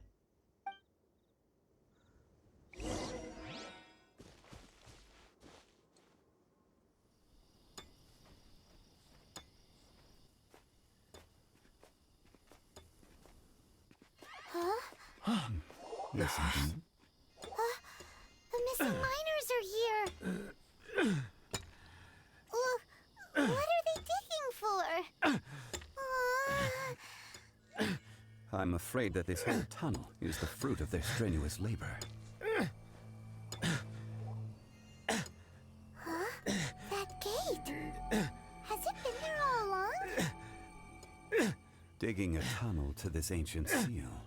A: Listen.
D: The missing miners are here. What are they digging for?
A: I'm afraid that this whole tunnel is the fruit of their strenuous labor.
D: That gate. Has it been there all along?
A: Digging a tunnel to this ancient seal.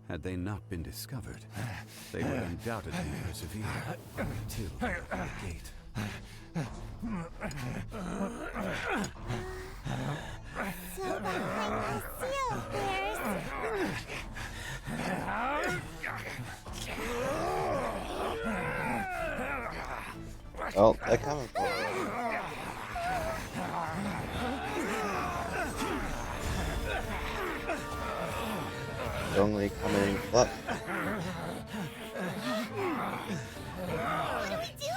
A: Had they not been discovered, they would undoubtedly persevere until the gate.
D: So behind the seal,
I: Oh, they're coming for it. Zhongli coming in clutch.
D: What do we do?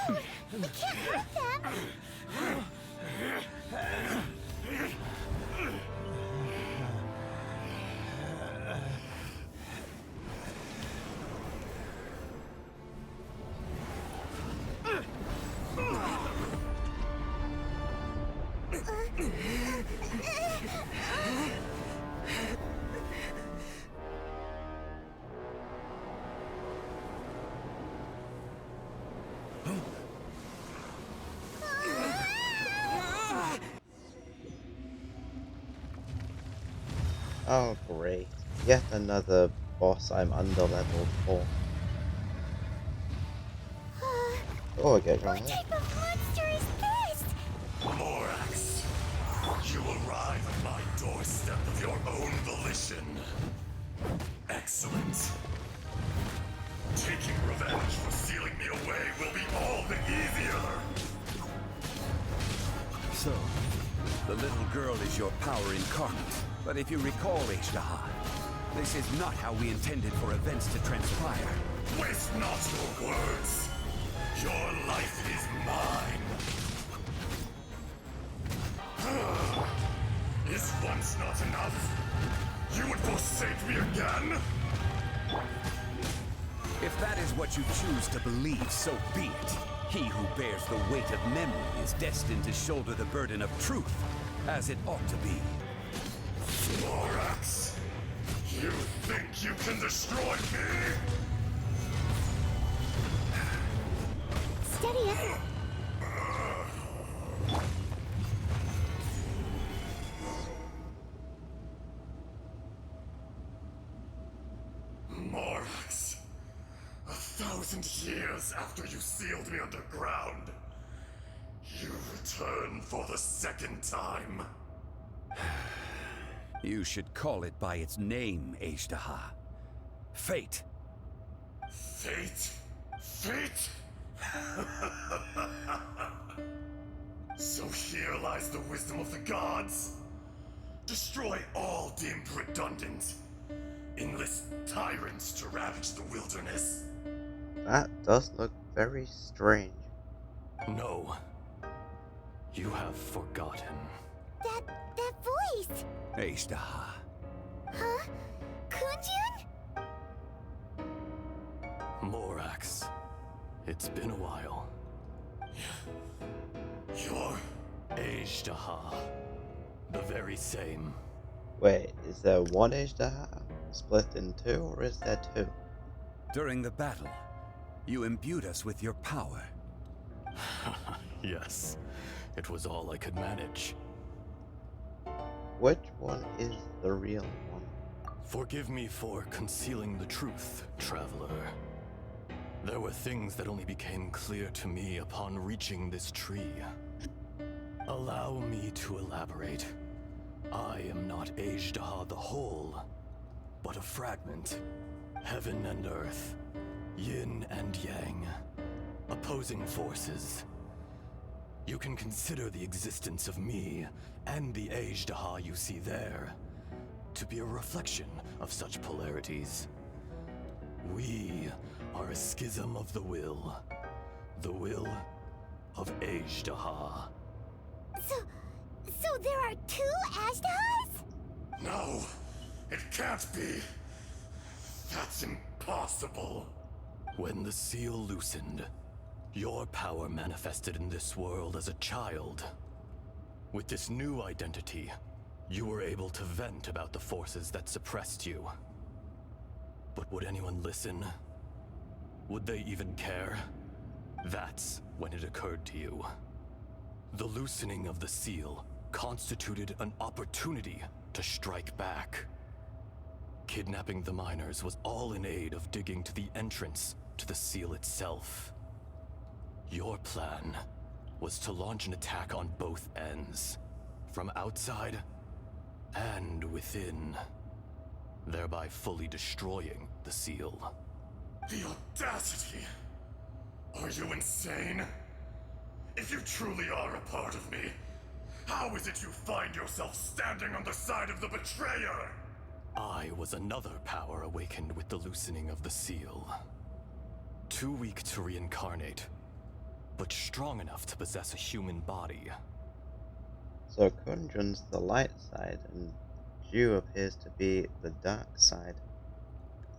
D: We can't hurt them.
I: Oh great. Yet another boss I'm under-leveled for. Oh, I get
D: What
I: Zhongli.
D: type of monster is this?
N: Morax, you arrive at my doorstep of your own volition. Excellent. Taking revenge for sealing me away will be all the easier.
A: So, the little girl is your power incarnate. But if you recall, Ishtaha, this is not how we intended for events to transpire.
N: Waste not your words. Your life is mine. Was once not enough? You would forsake me again?
A: If that is what you choose to believe, so be it. He who bears the weight of memory is destined to shoulder the burden of truth, as it ought to be.
N: Morax, you think you can destroy me?
D: Steady it.
N: Morax, 1,000 years after you sealed me underground, you return for the second time.
A: You should call it by its name, Ajdaha. Fate.
N: Fate? Fate? So here lies the wisdom of the gods. Destroy all deemed redundant. Enlist tyrants to ravage the wilderness.
I: That does look very strange.
N: No. You have forgotten.
D: That voice!
A: Ajdaha.
D: Huh? Kun Jun?
N: Morax. It's been a while. You're Ajdaha. The very same.
I: Wait, is there one Ajdaha split in two, or is there two?
A: During the battle, you imbued us with your power.
N: Yes, it was all I could manage.
I: Which one is the real one?
N: Forgive me for concealing the truth, traveler. There were things that only became clear to me upon reaching this tree. Allow me to elaborate. I am not Ajdaha the whole, but a fragment. Heaven and earth, yin and yang, opposing forces. You can consider the existence of me and the Ajdaha you see there to be a reflection of such polarities. We are a schism of the will of Ajdaha.
D: So there are two Ajdahas?
N: No, it can't be. That's impossible. When the seal loosened, your power manifested in this world as a child. With this new identity, you were able to vent about the forces that suppressed you. But would anyone listen? Would they even care? That's when it occurred to you. The loosening of the seal constituted an opportunity to strike back. Kidnapping the miners was all in aid of digging to the entrance to the seal itself. Your plan was to launch an attack on both ends, from outside and within, thereby fully destroying the seal. The audacity! Are you insane? If you truly are a part of me, how is it you find yourself standing on the side of the betrayer? I was another power awakened with the loosening of the seal. Too weak to reincarnate, but strong enough to possess a human body.
I: So Kun Jun's the light side, and Ju appears to be the dark side.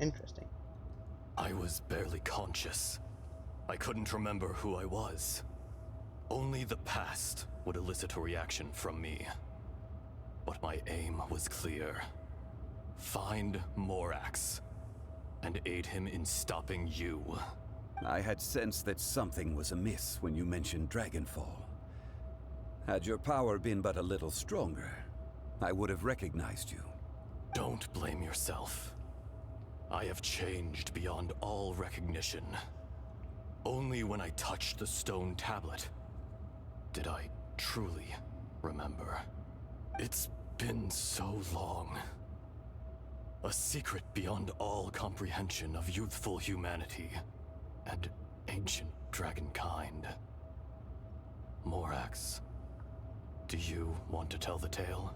I: Interesting.
N: I was barely conscious. I couldn't remember who I was. Only the past would elicit a reaction from me. But my aim was clear. Find Morax, and aid him in stopping you.
A: I had sensed that something was amiss when you mentioned Dragonfall. Had your power been but a little stronger, I would have recognized you.
N: Don't blame yourself. I have changed beyond all recognition. Only when I touched the stone tablet did I truly remember. It's been so long. A secret beyond all comprehension of youthful humanity and ancient dragonkind. Morax, do you want to tell the tale?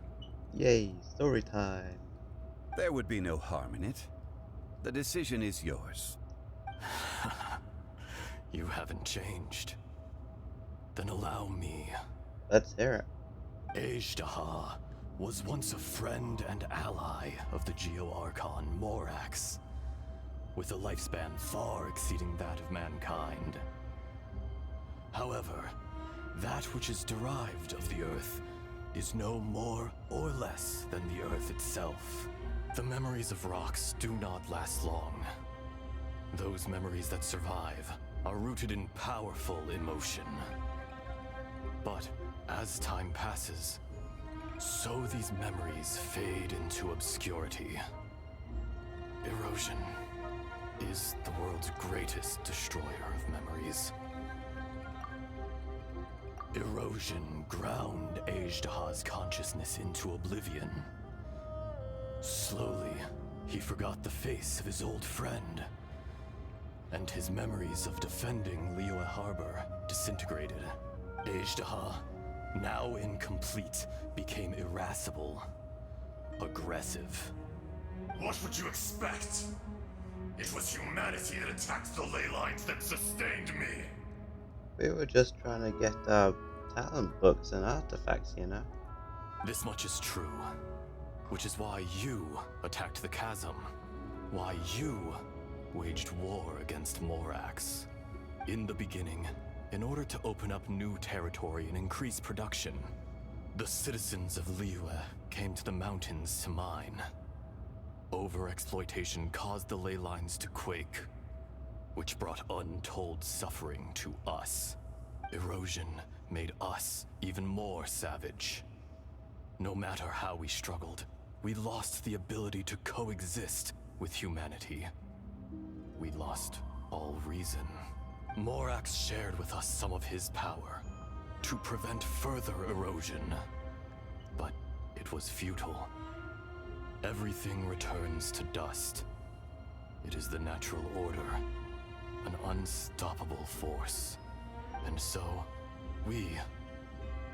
I: Yay, story time.
A: There would be no harm in it. The decision is yours.
N: You haven't changed. Then allow me.
I: Let's hear it.
N: Ajdaha, was once a friend and ally of the Geo-Archon Morax, with a lifespan far exceeding that of mankind. However, that which is derived of the Earth is no more or less than the Earth itself. The memories of rocks do not last long. Those memories that survive are rooted in powerful emotion. But as time passes, so these memories fade into obscurity. Erosion is the world's greatest destroyer of memories. Erosion ground Ajdaha's consciousness into oblivion. Slowly, he forgot the face of his old friend, and his memories of defending Liyue Harbor disintegrated. Ajdaha, now incomplete, became irascible, aggressive.
O: What would you expect? It was humanity that attacked the ley lines that sustained me.
I: We were just trying to get talent books and artifacts, you know?
N: This much is true, which is why you attacked the chasm, why you waged war against Morax. In the beginning, in order to open up new territory and increase production, the citizens of Liyue came to the mountains to mine. Overexploitation caused the ley lines to quake, which brought untold suffering to us. Erosion made us even more savage. No matter how we struggled, we lost the ability to coexist with humanity. We lost all reason. Morax shared with us some of his power to prevent further erosion, but it was futile. Everything returns to dust. It is the natural order, an unstoppable force. And so, we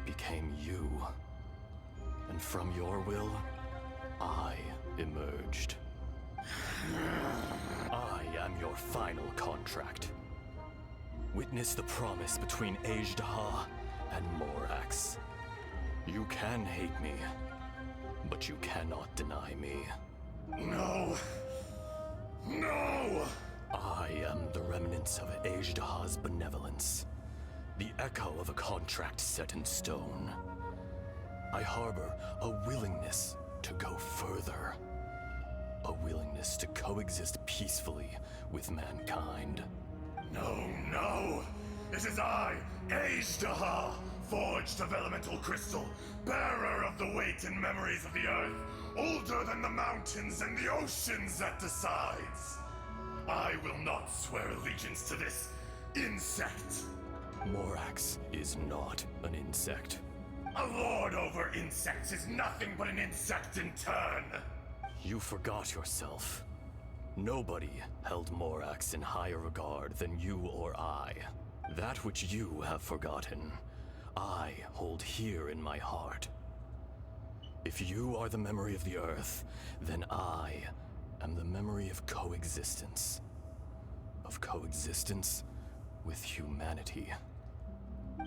N: became you. And from your will, I emerged. I am your final contract. Witness the promise between Ajdaha and Morax. You can hate me, but you cannot deny me.
O: No! No!
N: I am the remnants of Ajdaha's benevolence, the echo of a contract set in stone. I harbor a willingness to go further, a willingness to coexist peacefully with mankind.
O: No, no! It is I, Ajdaha, forged of elemental crystal, bearer of the weight and memories of the earth, older than the mountains and the oceans that decides. I will not swear allegiance to this insect.
N: Morax is not an insect.
O: A lord over insects is nothing but an insect in turn.
N: You forgot yourself. Nobody held Morax in higher regard than you or I. That which you have forgotten, I hold here in my heart. If you are the memory of the Earth, then I am the memory of coexistence. Of coexistence with humanity.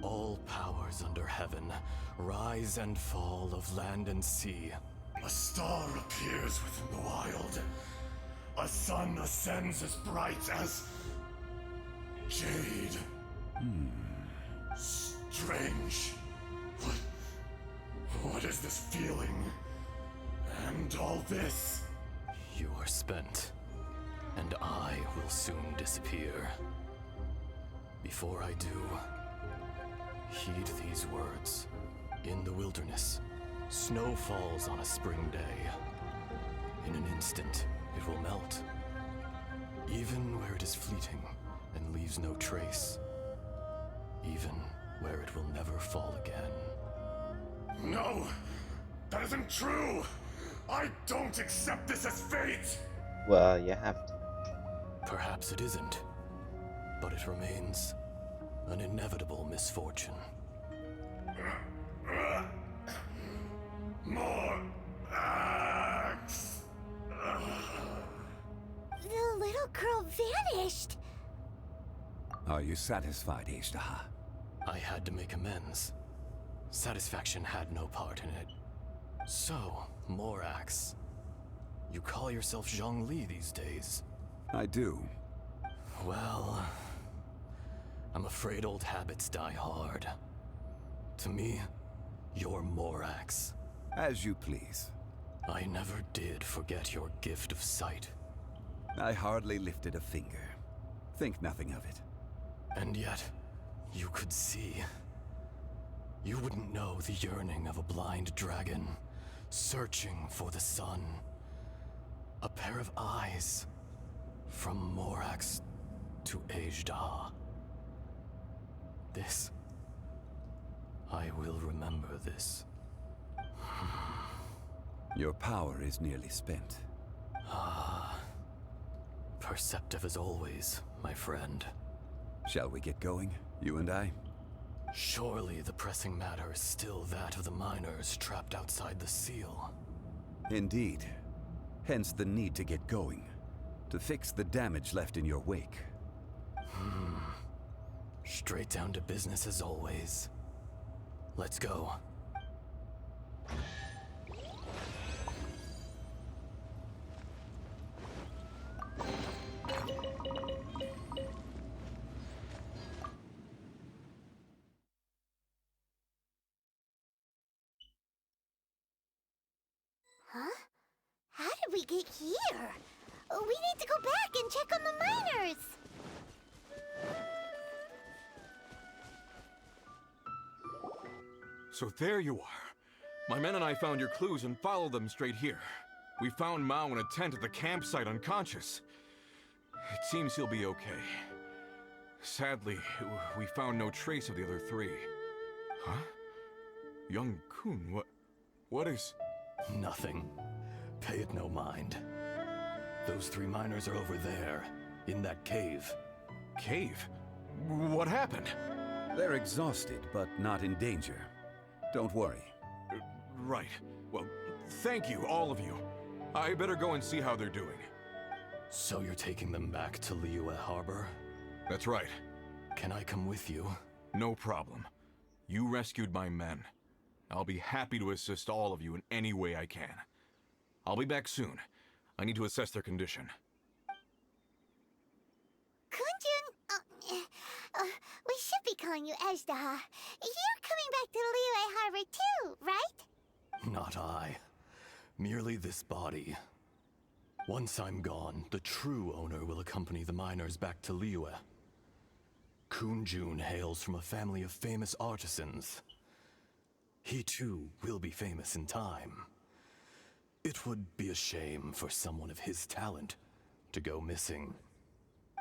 N: All powers under heaven, rise and fall of land and sea.
O: A star appears within the wild. A sun ascends as bright as jade. Strange. What is this feeling? And all this?
N: You are spent, and I will soon disappear. Before I do, heed these words. In the wilderness, snow falls on a spring day. In an instant, it will melt. Even where it is fleeting and leaves no trace. Even where it will never fall again.
O: No! That isn't true! I don't accept this as fate!
I: Well, you have to.
N: Perhaps it isn't, but it remains an inevitable misfortune.
O: More axe!
D: The little girl vanished!
A: Are you satisfied, Ajdaha?
N: I had to make amends. Satisfaction had no part in it. So, Morax. You call yourself Zhongli these days?
A: I do.
N: Well, I'm afraid old habits die hard. To me, you're Morax.
A: As you please.
N: I never did forget your gift of sight.
A: I hardly lifted a finger. Think nothing of it.
N: And yet, you could see. You wouldn't know the yearning of a blind dragon, searching for the sun. A pair of eyes, from Morax to Ejda. This. I will remember this.
A: Your power is nearly spent.
N: Perceptive as always, my friend.
A: Shall we get going, you and I?
N: Surely the pressing matter is still that of the miners trapped outside the seal.
A: Indeed. Hence the need to get going. To fix the damage left in your wake.
N: Straight down to business as always. Let's go.
D: Huh? How did we get here? We need to go back and check on the miners!
F: So there you are. My men and I found your clues and followed them straight here. We found Mao in a tent at the campsite unconscious. It seems he'll be okay. Sadly, we found no trace of the other three. Huh? Young Kun, what is...
N: Nothing. Pay it no mind. Those three miners are over there, in that cave.
F: Cave? What happened?
A: They're exhausted, but not in danger. Don't worry.
F: Right. Well, thank you, all of you. I better go and see how they're doing.
N: So you're taking them back to Liyue Harbor?
F: That's right.
N: Can I come with you?
F: No problem. You rescued my men. I'll be happy to assist all of you in any way I can. I'll be back soon. I need to assess their condition.
D: Kun Jun, we should be calling you Ejda. You're coming back to Liyue Harbor too, right?
N: Not I. Merely this body. Once I'm gone, the true owner will accompany the miners back to Liyue. Kun Jun hails from a family of famous artisans. He too will be famous in time. It would be a shame for someone of his talent to go missing.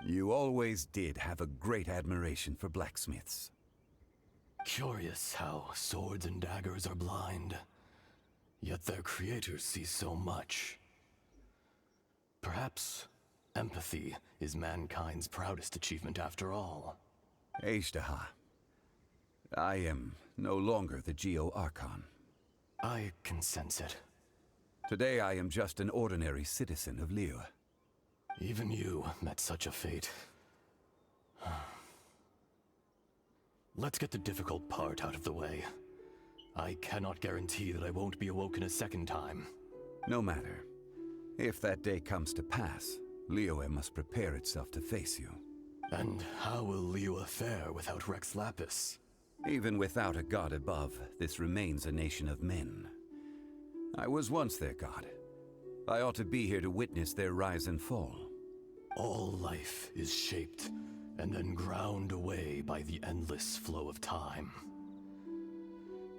A: You always did have a great admiration for blacksmiths.
N: Curious how swords and daggers are blind, yet their creators see so much. Perhaps empathy is mankind's proudest achievement after all.
A: Ejdaha, I am no longer the Geo-Archon.
N: I can sense it.
A: Today I am just an ordinary citizen of Liyue.
N: Even you met such a fate. Let's get the difficult part out of the way. I cannot guarantee that I won't be awoken a second time.
A: No matter. If that day comes to pass, Liyue must prepare itself to face you.
N: And how will Liyue fare without Rex Lapis?
A: Even without a god above, this remains a nation of men. I was once their god. I ought to be here to witness their rise and fall.
N: All life is shaped and then ground away by the endless flow of time.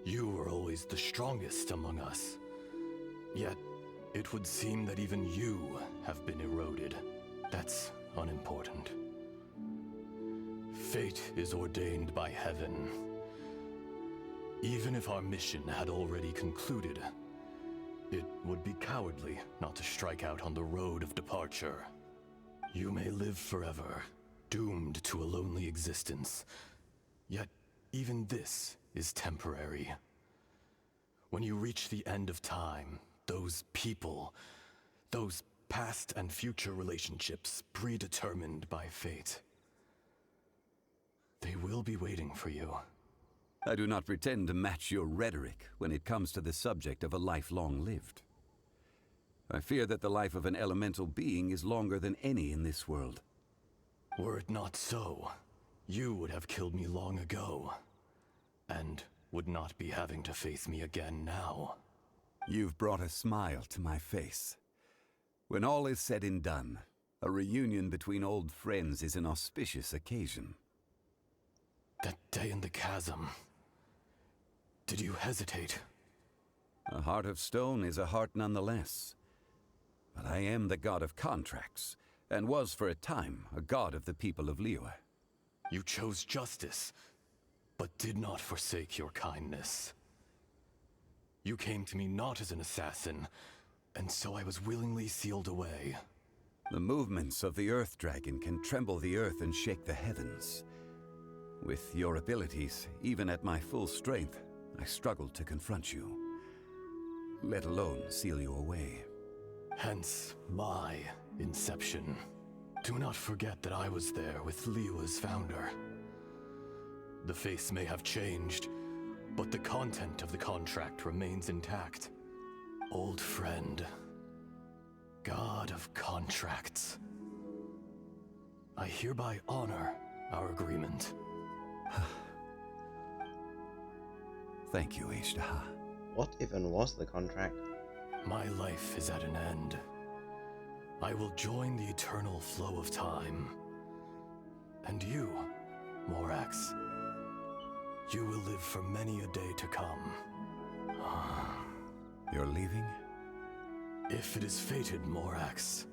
N: You were always the strongest among us. Yet, it would seem that even you have been eroded. That's unimportant. Fate is ordained by heaven. Even if our mission had already concluded, it would be cowardly not to strike out on the road of departure. You may live forever, doomed to a lonely existence. Yet, even this is temporary. When you reach the end of time, those people, those past and future relationships predetermined by fate, they will be waiting for you.
A: I do not pretend to match your rhetoric when it comes to the subject of a life long lived. I fear that the life of an elemental being is longer than any in this world.
N: Were it not so, you would have killed me long ago, and would not be having to face me again now.
A: You've brought a smile to my face. When all is said and done, a reunion between old friends is an auspicious occasion.
N: That day in the chasm, did you hesitate?
A: A heart of stone is a heart nonetheless. But I am the god of contracts, and was for a time a god of the people of Liyue.
N: You chose justice, but did not forsake your kindness. You came to me not as an assassin, and so I was willingly sealed away.
A: The movements of the Earth Dragon can tremble the earth and shake the heavens. With your abilities, even at my full strength, I struggled to confront you, let alone seal you away.
N: Hence my inception. Do not forget that I was there with Liyue's founder. The face may have changed, but the content of the contract remains intact. Old friend, god of contracts. I hereby honor our agreement.
A: Thank you, Ishtaha.
I: What even was the contract?
N: My life is at an end. I will join the eternal flow of time. And you, Morax, you will live for many a day to come.
A: You're leaving?
N: If it is fated, Morax,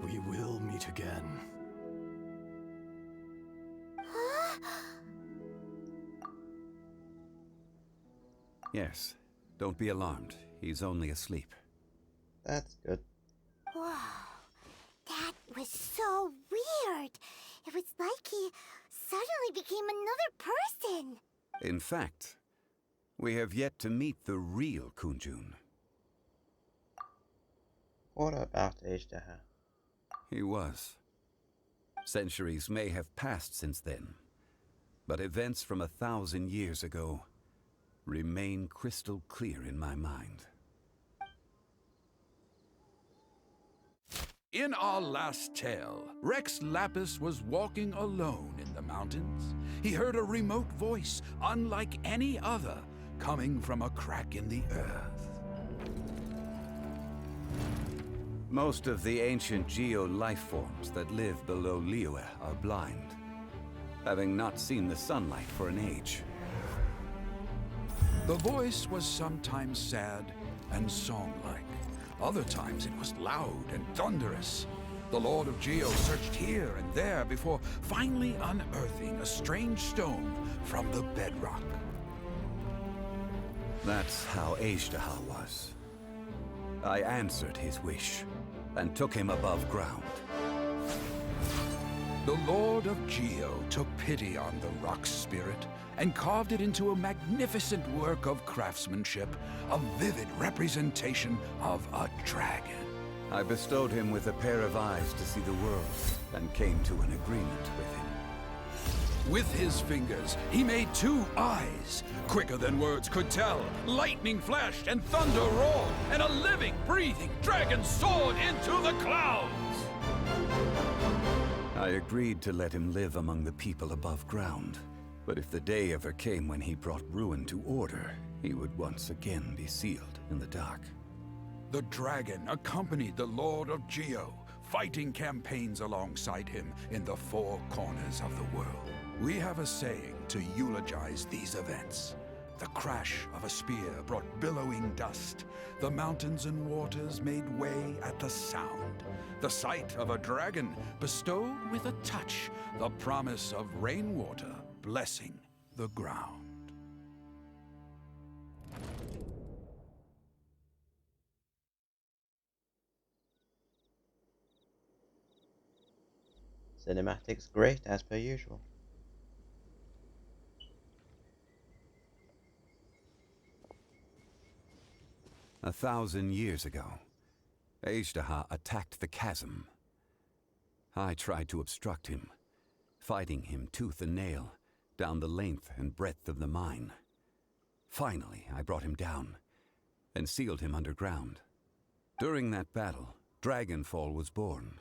N: we will meet again.
A: Yes. Don't be alarmed. He's only asleep.
I: That's good.
D: Whoa, that was so weird. It was like he suddenly became another person.
A: In fact, we have yet to meet the real Kun Jun.
I: What about Ishtaha?
A: He was. Centuries may have passed since then, but events from 1,000 years ago remain crystal clear in my mind.
G: In our last tale, Rex Lapis was walking alone in the mountains. He heard a remote voice, unlike any other, coming from a crack in the earth.
A: Most of the ancient geo life forms that live below Liyue are blind, having not seen the sunlight for an age.
G: The voice was sometimes sad and song-like. Other times it was loud and thunderous. The Lord of Geo searched here and there before finally unearthing a strange stone from the bedrock.
A: That's how Ishtaha was. I answered his wish and took him above ground.
G: The Lord of Geo took pity on the rock spirit and carved it into a magnificent work of craftsmanship, a vivid representation of a dragon.
A: I bestowed him with a pair of eyes to see the world and came to an agreement with him.
G: With his fingers, he made 2 eyes, quicker than words could tell. Lightning flashed and thunder roared, and a living, breathing dragon soared into the clouds.
A: I agreed to let him live among the people above ground. But if the day ever came when he brought ruin to order, he would once again be sealed in the dark.
G: The dragon accompanied the Lord of Geo, fighting campaigns alongside him in the 4 corners of the world. We have a saying to eulogize these events. The crash of a spear brought billowing dust. The mountains and waters made way at the sound. The sight of a dragon bestowed with a touch the promise of rainwater blessing the ground.
I: Cinematics great as per usual.
A: A 1,000 years ago, Ishtaha attacked the chasm. I tried to obstruct him, fighting him tooth and nail, down the length and breadth of the mine. Finally, I brought him down and sealed him underground. During that battle, Dragonfall was born.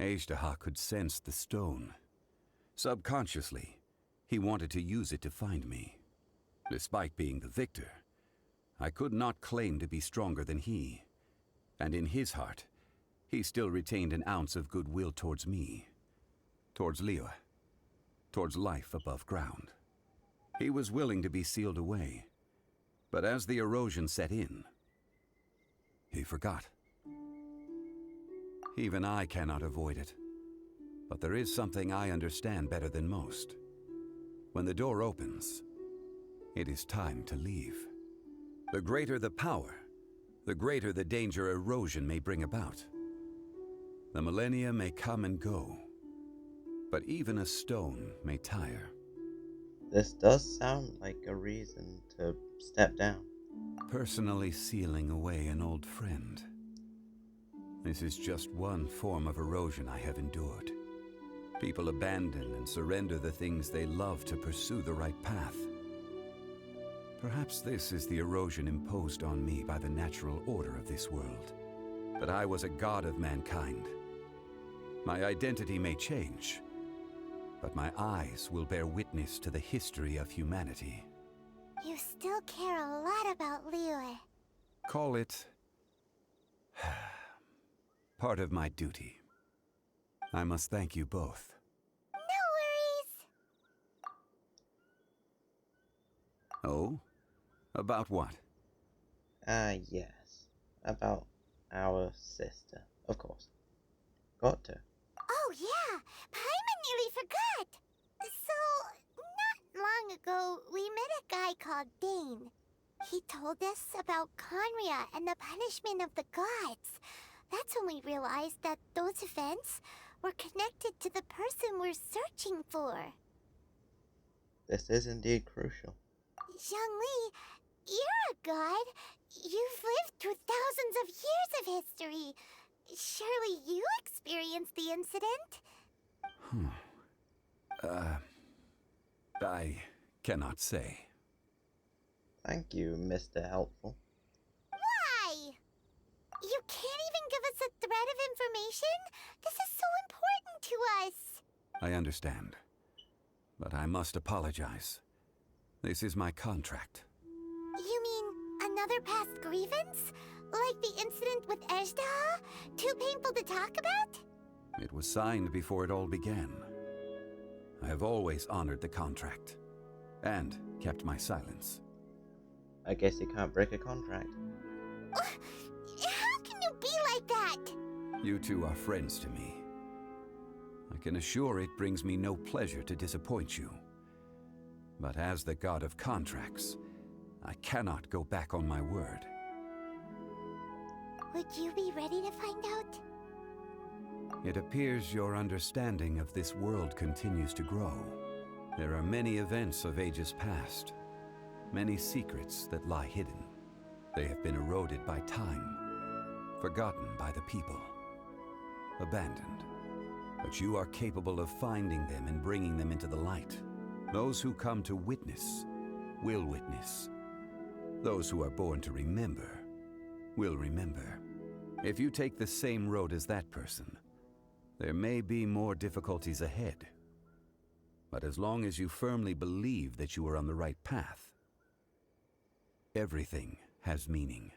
A: Azhdaha could sense the stone. Subconsciously, he wanted to use it to find me. Despite being the victor, I could not claim to be stronger than he, and in his heart, he still retained an ounce of goodwill towards me, towards Liyue, towards life above ground. He was willing to be sealed away, but as the erosion set in, he forgot. Even I cannot avoid it, but there is something I understand better than most. When the door opens, it is time to leave. The greater the power, the greater the danger erosion may bring about. The millennia may come and go, but even a stone may tire.
I: This does sound like a reason to step down.
A: Personally sealing away an old friend. This is just one form of erosion I have endured. People abandon and surrender the things they love to pursue the right path. Perhaps this is the erosion imposed on me by the natural order of this world. But I was a god of mankind. My identity may change, but my eyes will bear witness to the history of humanity.
D: You still care a lot about Liyue.
A: Call it part of my duty. I must thank you both.
D: No worries.
A: Oh? About what?
I: Yes. About our sister, of course. Got to.
D: Oh yeah, Paimon nearly forgot. So, not long ago, we met a guy called Dane. He told us about Conria and the punishment of the gods. That's when we realized that those events were connected to the person we're searching for.
I: This is indeed crucial.
D: Zhongli, you're a god. You've lived through thousands of years of history. Surely you experienced the incident?
A: I cannot say.
I: Thank you, Mr. Helpful.
D: Why? You can't even give us a thread of information? This is so important to us.
A: I understand, but I must apologize. This is my contract.
D: You mean another past grievance? Like the incident with Azhdaha? Too painful to talk about?
A: It was signed before it all began. I have always honored the contract, and kept my silence.
I: I guess you can't break a contract.
D: How can you be like that?
A: You two are friends to me. I can assure it brings me no pleasure to disappoint you. But as the god of contracts, I cannot go back on my word.
D: Would you be ready to find out?
A: It appears your understanding of this world continues to grow. There are many events of ages past, many secrets that lie hidden. They have been eroded by time, forgotten by the people, abandoned. But you are capable of finding them and bringing them into the light. Those who come to witness will witness. Those who are born to remember will remember. If you take the same road as that person, there may be more difficulties ahead. But as long as you firmly believe that you are on the right path, everything has meaning.